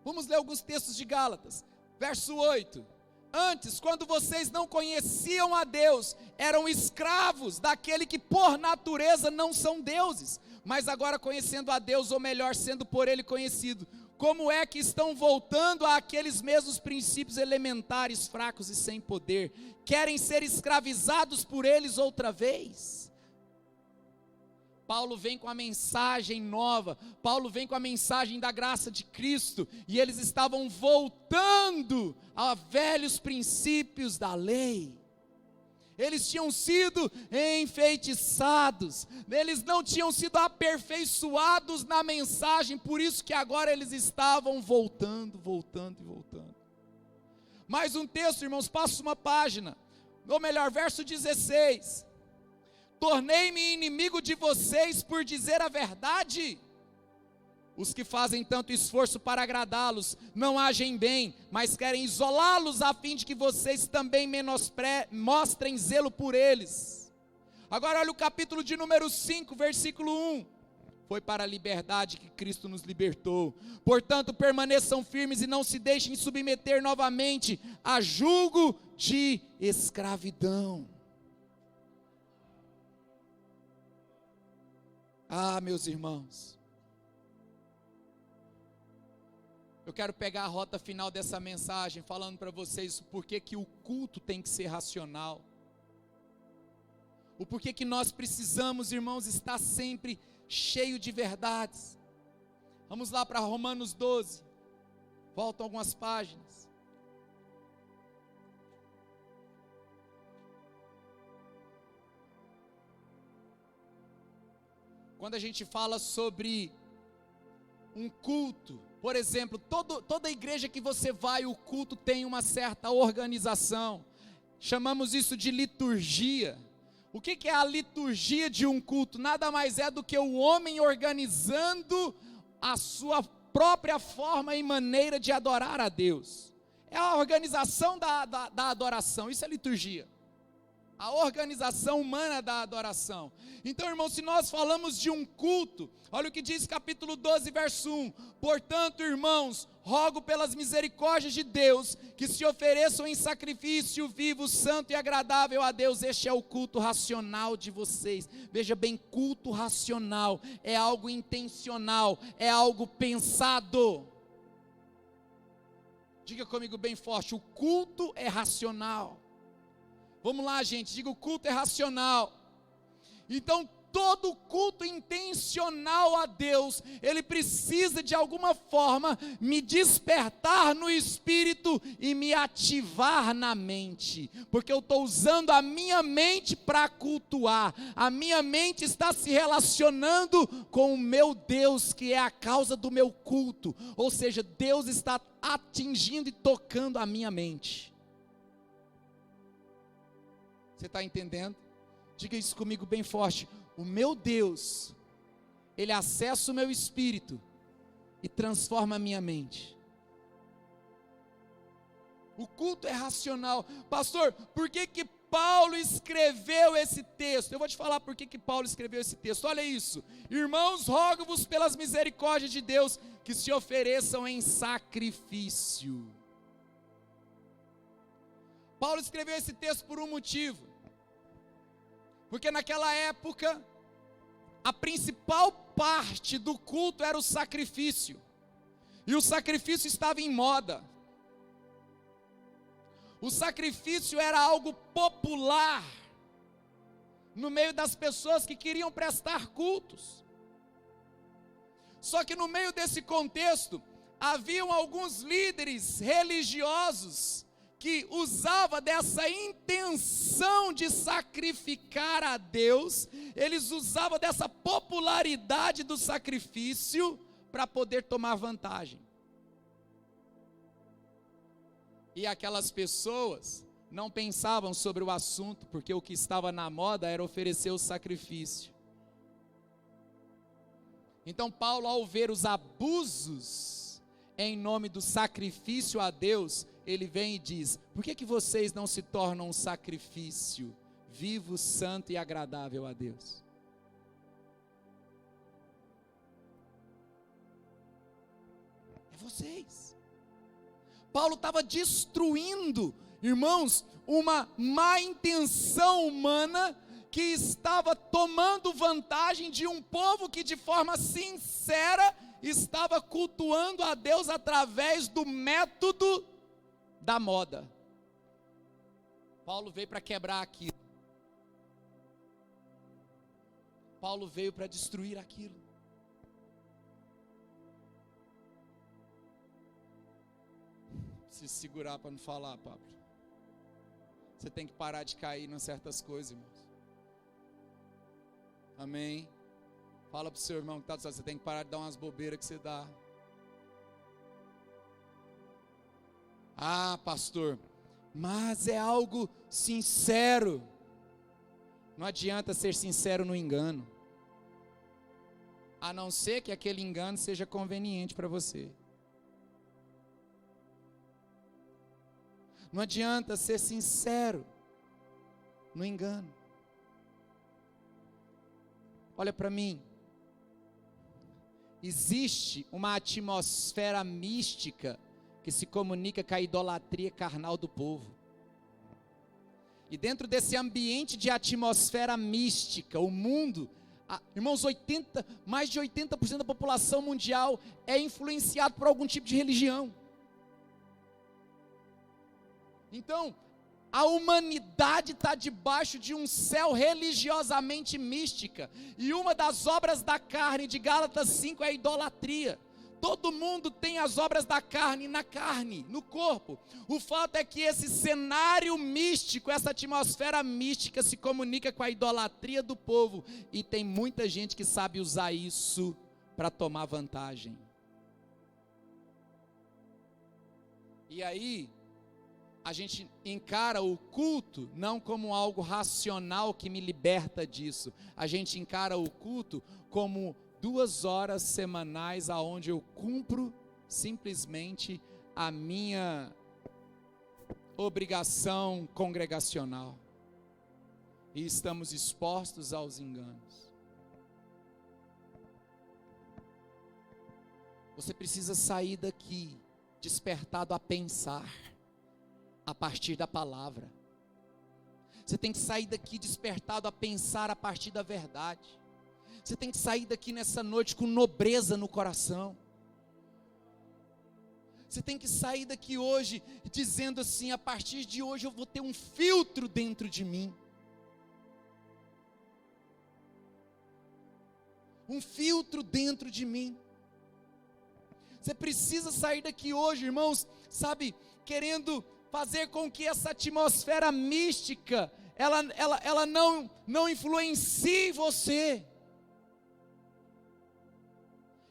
Vamos ler alguns textos de Gálatas. Verso 8. Antes, quando vocês não conheciam a Deus, eram escravos daquele que por natureza não são deuses. Mas agora conhecendo a Deus, ou melhor, sendo por Ele conhecido, como é que estão voltando àqueles mesmos princípios elementares, fracos e sem poder? Querem ser escravizados por eles outra vez? Paulo vem com a mensagem nova, Paulo vem com a mensagem da graça de Cristo, e eles estavam voltando a velhos princípios da lei. Eles tinham sido enfeitiçados, eles não tinham sido aperfeiçoados na mensagem, por isso que agora eles estavam voltando. Mais um texto, irmãos, passa uma página, ou melhor, verso 16. Tornei-me inimigo de vocês por dizer a verdade. Os que fazem tanto esforço para agradá-los não agem bem, mas querem isolá-los a fim de que vocês também mostrem zelo por eles. Agora olha o capítulo de número 5, versículo 1. Foi para a liberdade que Cristo nos libertou. Portanto, permaneçam firmes e não se deixem submeter novamente a jugo de escravidão. Ah, meus irmãos, Eu quero pegar a rota final dessa mensagem, falando para vocês o porquê que o culto tem que ser racional. O porquê que nós precisamos, irmãos, estar sempre cheio de verdades. Vamos lá para Romanos 12. Voltam algumas páginas. Quando a gente fala sobre um culto, por exemplo, toda igreja que você vai, o culto tem uma certa organização. Chamamos isso de liturgia. O que é a liturgia de um culto? Nada mais é do que o homem organizando a sua própria forma e maneira de adorar a Deus. É a organização da adoração, isso é liturgia. A organização humana da adoração. Então, irmão, se nós falamos de um culto, olha o que diz capítulo 12, verso 1. Portanto, irmãos, rogo pelas misericórdias de Deus, que se ofereçam em sacrifício vivo, santo e agradável a Deus. Este é o culto racional de vocês. Veja bem, culto racional é algo intencional, é algo pensado. Diga comigo bem forte, o culto é racional. Vamos lá, gente, diga, o culto é racional. Então, todo culto intencional a Deus, ele precisa de alguma forma me despertar no espírito e me ativar na mente, porque eu estou usando a minha mente para cultuar, a minha mente está se relacionando com o meu Deus, que é a causa do meu culto, ou seja, Deus está atingindo e tocando a minha mente. Você está entendendo? Diga isso comigo bem forte. O meu Deus, Ele acessa o meu espírito e transforma a minha mente. O culto é racional. Pastor, por que Paulo escreveu esse texto? Eu vou te falar por que Paulo escreveu esse texto. Olha isso. Irmãos, rogo-vos pelas misericórdias de Deus, que se ofereçam em sacrifício. Paulo escreveu esse texto por um motivo. Porque naquela época, a principal parte do culto era o sacrifício. E o sacrifício estava em moda. O sacrifício era algo popular no meio das pessoas que queriam prestar cultos. Só que no meio desse contexto, haviam alguns líderes religiosos que usava dessa intenção de sacrificar a Deus, eles usavam dessa popularidade do sacrifício para poder tomar vantagem. E aquelas pessoas não pensavam sobre o assunto, porque o que estava na moda era oferecer o sacrifício. Então Paulo, ao ver os abusos em nome do sacrifício a Deus, ele vem e diz, por que vocês não se tornam um sacrifício vivo, santo e agradável a Deus? É vocês. Paulo estava destruindo, irmãos, uma má intenção humana que estava tomando vantagem de um povo que de forma sincera estava cultuando a Deus através do método da moda. Paulo veio para quebrar aquilo. Paulo veio para destruir aquilo. Se segurar para não falar, Pablo. Você tem que parar de cair em certas coisas, irmãos. Amém? Fala para o seu irmão que está do lado, você tem que parar de dar umas bobeiras que você dá. Ah, pastor, mas é algo sincero. Não adianta ser sincero no engano, a não ser que aquele engano seja conveniente para você. Não adianta ser sincero no engano. Olha para mim. Existe uma atmosfera mística que se comunica com a idolatria carnal do povo. E dentro desse ambiente de atmosfera mística, o mundo Irmãos, mais de 80% da população mundial é influenciado por algum tipo de religião. Então, a humanidade está debaixo de um céu religiosamente mística. E uma das obras da carne de Gálatas 5 é a idolatria. Todo mundo tem as obras da carne na carne, no corpo. O fato é que esse cenário místico, essa atmosfera mística se comunica com a idolatria do povo. E tem muita gente que sabe usar isso para tomar vantagem. E aí, a gente encara o culto não como algo racional que me liberta disso. A gente encara o culto como 2 horas semanais aonde eu cumpro simplesmente a minha obrigação congregacional. E estamos expostos aos enganos. Você precisa sair daqui despertado a pensar a partir da palavra. Você tem que sair daqui despertado a pensar a partir da verdade. Você tem que sair daqui nessa noite com nobreza no coração. Você tem que sair daqui hoje dizendo assim: a partir de hoje eu vou ter um filtro dentro de mim. Um filtro dentro de mim. Você precisa sair daqui hoje, irmãos, sabe, querendo fazer com que essa atmosfera mística, ela não influencie você.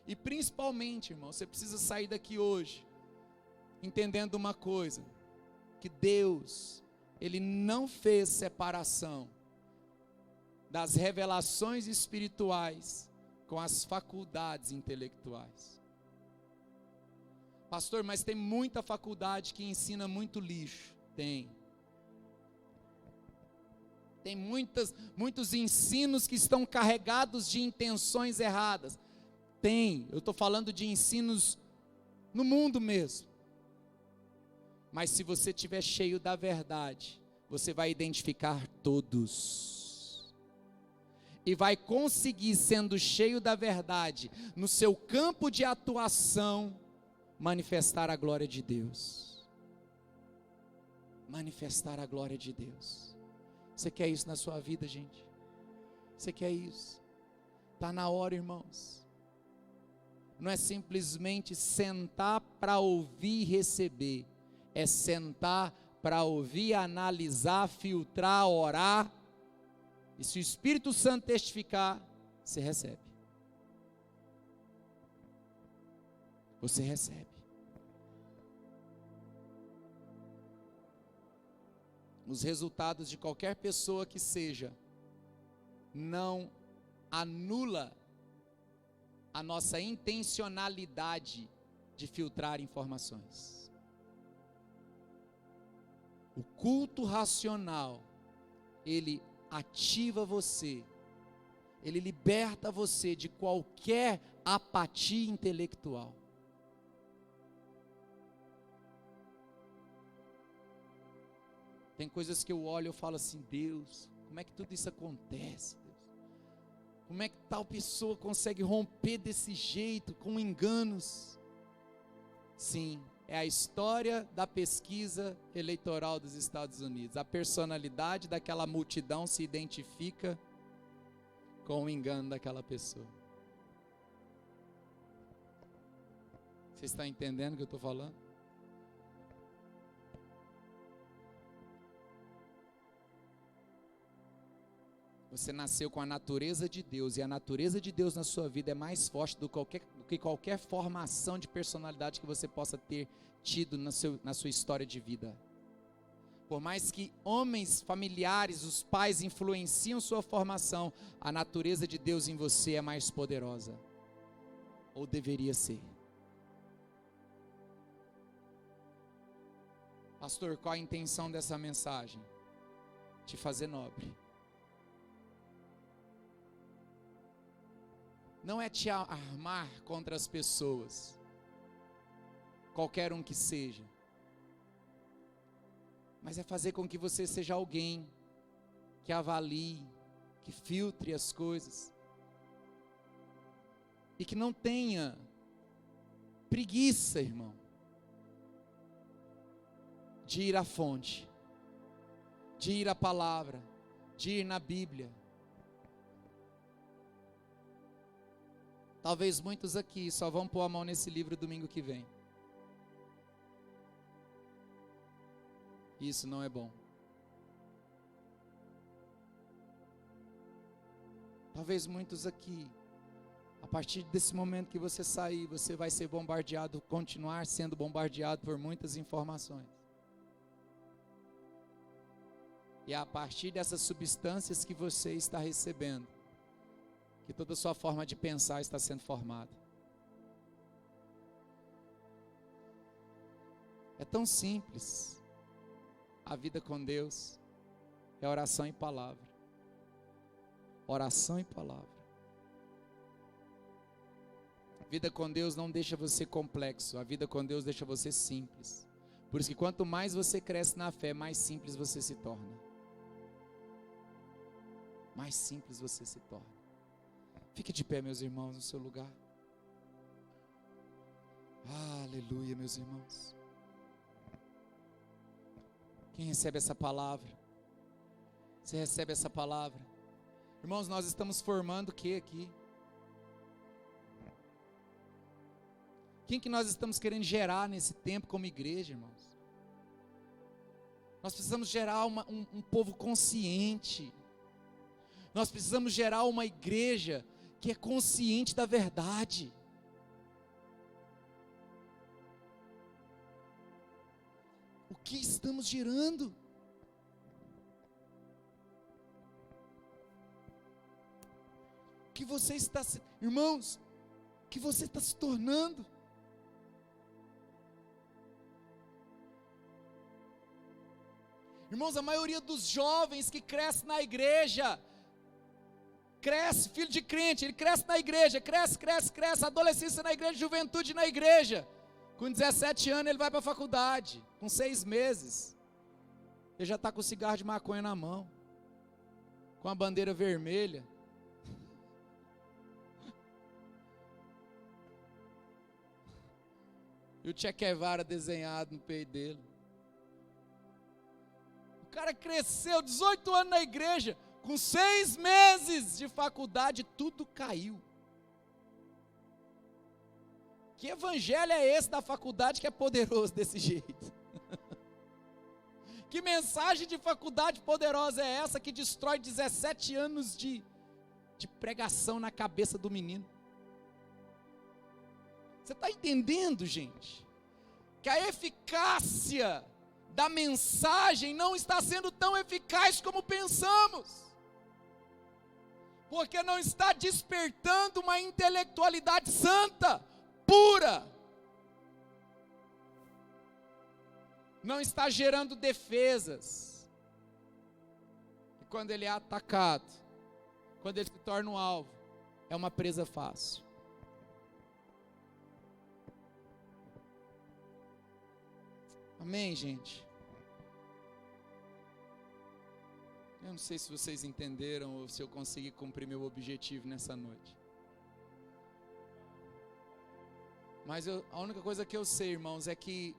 E principalmente, irmão, você precisa sair daqui hoje, entendendo uma coisa, que Deus, Ele não fez separação das revelações espirituais com as faculdades intelectuais. Pastor, mas tem muita faculdade que ensina muito lixo. Tem muitos ensinos que estão carregados de intenções erradas. Tem, eu estou falando de ensinos no mundo mesmo. Mas se você estiver cheio da verdade, você vai identificar todos. E vai conseguir, sendo cheio da verdade, no seu campo de atuação, manifestar a glória de Deus. Manifestar a glória de Deus. Você quer isso na sua vida, gente? Você quer isso? Está na hora, irmãos. Não é simplesmente sentar para ouvir e receber. É sentar para ouvir, analisar, filtrar, orar. E se o Espírito Santo testificar, você recebe. Você recebe. Os resultados de qualquer pessoa que seja, não anula a nossa intencionalidade de filtrar informações. O culto racional, ele ativa você, ele liberta você de qualquer apatia intelectual. Tem coisas que eu olho e eu falo assim: Deus, como é que tudo isso acontece? Deus? Como é que tal pessoa consegue romper desse jeito, com enganos? Sim, é a história da pesquisa eleitoral dos Estados Unidos. A personalidade daquela multidão se identifica com o engano daquela pessoa. Você está entendendo o que eu estou falando? Você nasceu com a natureza de Deus, e a natureza de Deus na sua vida é mais forte do que qualquer formação de personalidade que você possa ter tido na sua história de vida. Por mais que homens, familiares, os pais influenciam sua formação, a natureza de Deus em você é mais poderosa. Ou deveria ser. Pastor, qual a intenção dessa mensagem? Te fazer nobre. Não é te armar contra as pessoas, qualquer um que seja, mas é fazer com que você seja alguém que avalie, que filtre as coisas, e que não tenha preguiça, irmão, de ir à fonte, de ir à palavra, de ir na Bíblia. Talvez muitos aqui só vão pôr a mão nesse livro domingo que vem. Isso não é bom. Talvez muitos aqui, a partir desse momento que você sair, você vai ser bombardeado, continuar sendo bombardeado por muitas informações. E é a partir dessas substâncias que você está recebendo, que toda a sua forma de pensar está sendo formada. É tão simples. A vida com Deus é oração e palavra. Oração e palavra. A vida com Deus não deixa você complexo. A vida com Deus deixa você simples. Por isso que quanto mais você cresce na fé, mais simples você se torna. Mais simples você se torna. Fique de pé, meus irmãos, no seu lugar. Aleluia, meus irmãos. Quem recebe essa palavra? Você recebe essa palavra? Irmãos, nós estamos formando o que aqui? Quem que nós estamos querendo gerar nesse tempo como igreja, irmãos? Nós precisamos gerar um povo consciente. Nós precisamos gerar uma igreja que é consciente da verdade. O que estamos gerando? O que você está, irmãos, o que você está se tornando? Irmãos, a maioria dos jovens que cresce na igreja, cresce, filho de crente, ele cresce na igreja, cresce, adolescência na igreja, juventude na igreja. Com 17 anos ele vai para a faculdade, com 6 meses, ele já está com o cigarro de maconha na mão, com a bandeira vermelha. E o Che Guevara desenhado no peito dele. O cara cresceu, 18 anos na igreja, com 6 meses de faculdade, tudo caiu. Que evangelho é esse da faculdade que é poderoso desse jeito? Que mensagem de faculdade poderosa é essa que destrói 17 anos de pregação na cabeça do menino? Você está entendendo, gente? Que a eficácia da mensagem não está sendo tão eficaz como pensamos. Porque não está despertando uma intelectualidade santa, pura. Não está gerando defesas. E quando ele é atacado, quando ele se torna um alvo, é uma presa fácil. Amém, gente? Eu não sei se vocês entenderam ou se eu consegui cumprir meu objetivo nessa noite. Mas a única coisa que eu sei, irmãos, é que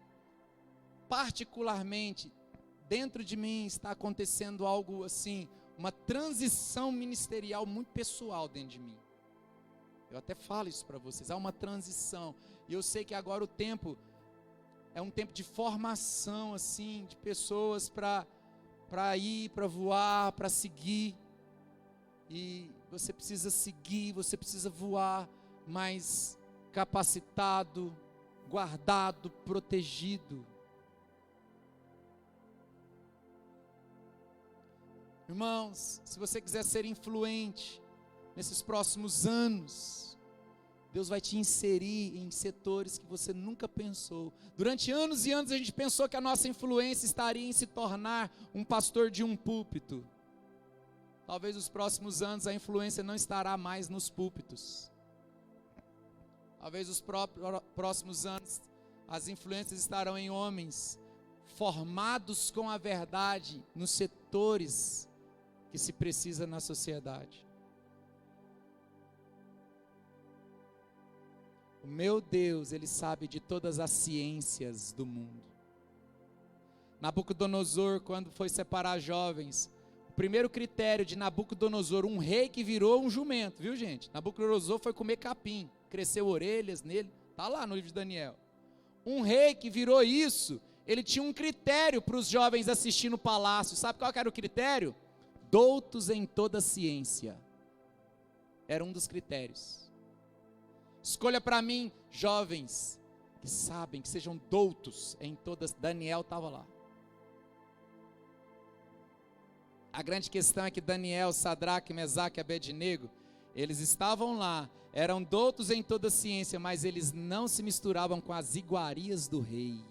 particularmente dentro de mim está acontecendo algo assim, uma transição ministerial muito pessoal dentro de mim. Eu até falo isso para vocês, há uma transição. E eu sei que agora o tempo é um tempo de formação, assim, de pessoas para ir, para voar, para seguir. E você precisa seguir, você precisa voar, mas capacitado, guardado, protegido. Irmãos, se você quiser ser influente nesses próximos anos, Deus vai te inserir em setores que você nunca pensou. Durante anos e anos a gente pensou que a nossa influência estaria em se tornar um pastor de um púlpito. Talvez nos próximos anos a influência não estará mais nos púlpitos. Talvez nos próximos anos as influências estarão em homens formados com a verdade nos setores que se precisa na sociedade. O meu Deus, Ele sabe de todas as ciências do mundo. Nabucodonosor, quando foi separar jovens, o primeiro critério de Nabucodonosor, um rei que virou um jumento, viu gente? Nabucodonosor foi comer capim, cresceu orelhas nele, está lá no livro de Daniel. Um rei que virou isso, ele tinha um critério para os jovens assistir no palácio. Sabe qual era o critério? Doutos em toda ciência. Era um dos critérios. Escolha para mim jovens que sabem, que sejam doutos em todas. Daniel estava lá. A grande questão é que Daniel, Sadraque, Mesaque e Abednego, eles estavam lá, eram doutos em toda ciência, mas eles não se misturavam com as iguarias do rei.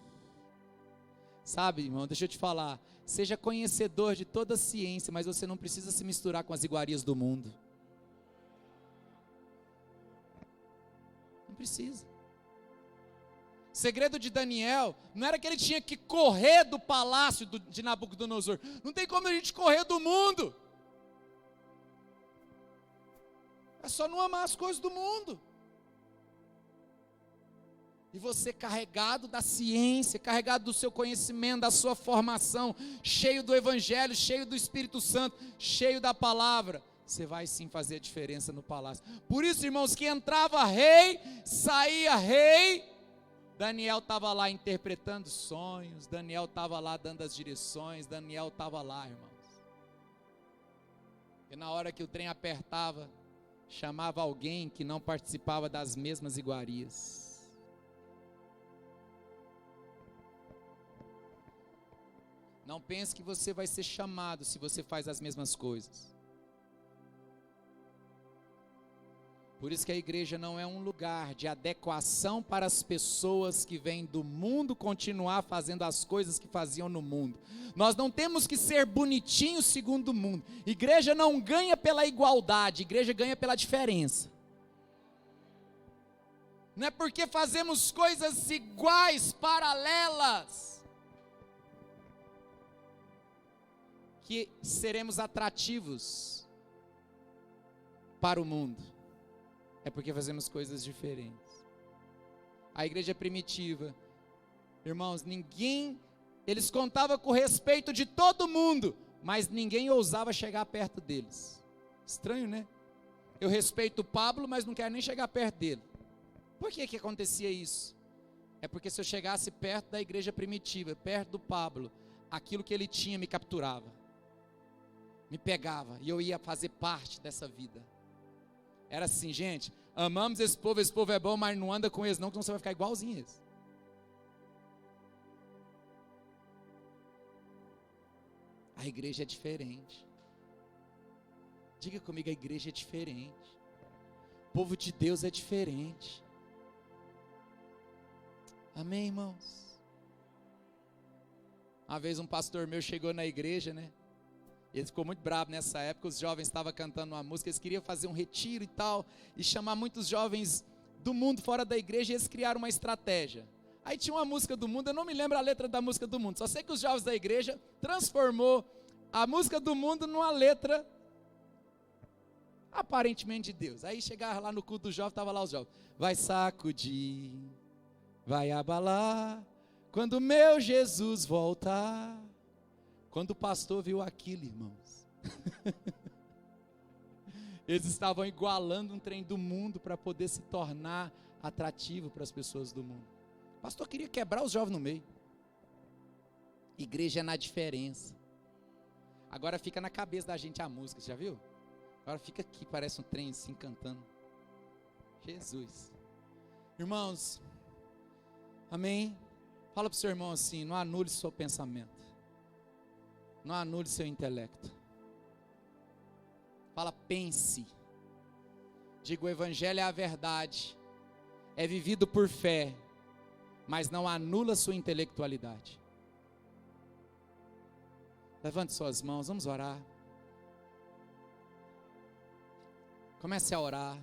Sabe, irmão, deixa eu te falar, seja conhecedor de toda ciência, mas você não precisa se misturar com as iguarias do mundo. Não precisa. O segredo de Daniel não era que ele tinha que correr do palácio de Nabucodonosor. Não tem como a gente correr do mundo. É só não amar as coisas do mundo. E você carregado da ciência, carregado do seu conhecimento, da sua formação, cheio do Evangelho, cheio do Espírito Santo, cheio da palavra, você vai sim fazer a diferença no palácio. Por isso, irmãos, que entrava rei, saía rei. Daniel estava lá interpretando sonhos, Daniel estava lá dando as direções, Daniel estava lá, irmãos. E na hora que o trem apertava, chamava alguém que não participava das mesmas iguarias. Não pense que você vai ser chamado se você faz as mesmas coisas. Por isso que a igreja não é um lugar de adequação para as pessoas que vêm do mundo continuar fazendo as coisas que faziam no mundo. Nós não temos que ser bonitinhos segundo o mundo. Igreja não ganha pela igualdade, igreja ganha pela diferença. Não é porque fazemos coisas iguais, paralelas, que seremos atrativos para o mundo. É porque fazemos coisas diferentes. A igreja primitiva, irmãos, eles contavam com o respeito de todo mundo, mas ninguém ousava chegar perto deles. Estranho, né? Eu respeito o Pablo, mas não quero nem chegar perto dele. Por que acontecia isso? É porque se eu chegasse perto da igreja primitiva, perto do Pablo, aquilo que ele tinha me capturava, me pegava, e eu ia fazer parte dessa vida. Era assim, gente, amamos esse povo é bom, mas não anda com eles não, senão você vai ficar igualzinho a eles. A igreja é diferente. Diga comigo, a igreja é diferente. O povo de Deus é diferente. Amém, irmãos? Uma vez um pastor meu chegou na igreja, né? Ele ficou muito bravo nessa época, os jovens estavam cantando uma música, eles queriam fazer um retiro e tal, e chamar muitos jovens do mundo fora da igreja, e eles criaram uma estratégia. Aí tinha uma música do mundo, eu não me lembro a letra da música do mundo, só sei que os jovens da igreja transformou a música do mundo numa letra aparentemente de Deus. Aí chegava lá no culto do jovem, estava lá os jovens, vai sacudir, vai abalar, quando meu Jesus voltar. Quando o pastor viu aquilo, irmãos, eles estavam igualando um trem do mundo para poder se tornar atrativo para as pessoas do mundo. O pastor queria quebrar os jovens no meio. Igreja é na diferença. Agora fica na cabeça da gente a música, já viu? Agora fica aqui, parece um trem assim cantando. Jesus. Irmãos, amém? Fala para o seu irmão assim, não anule seu pensamento. Não anule seu intelecto. Fala, pense. Diga, o evangelho é a verdade. É vivido por fé, mas não anula sua intelectualidade. Levante suas mãos, vamos orar. Comece a orar.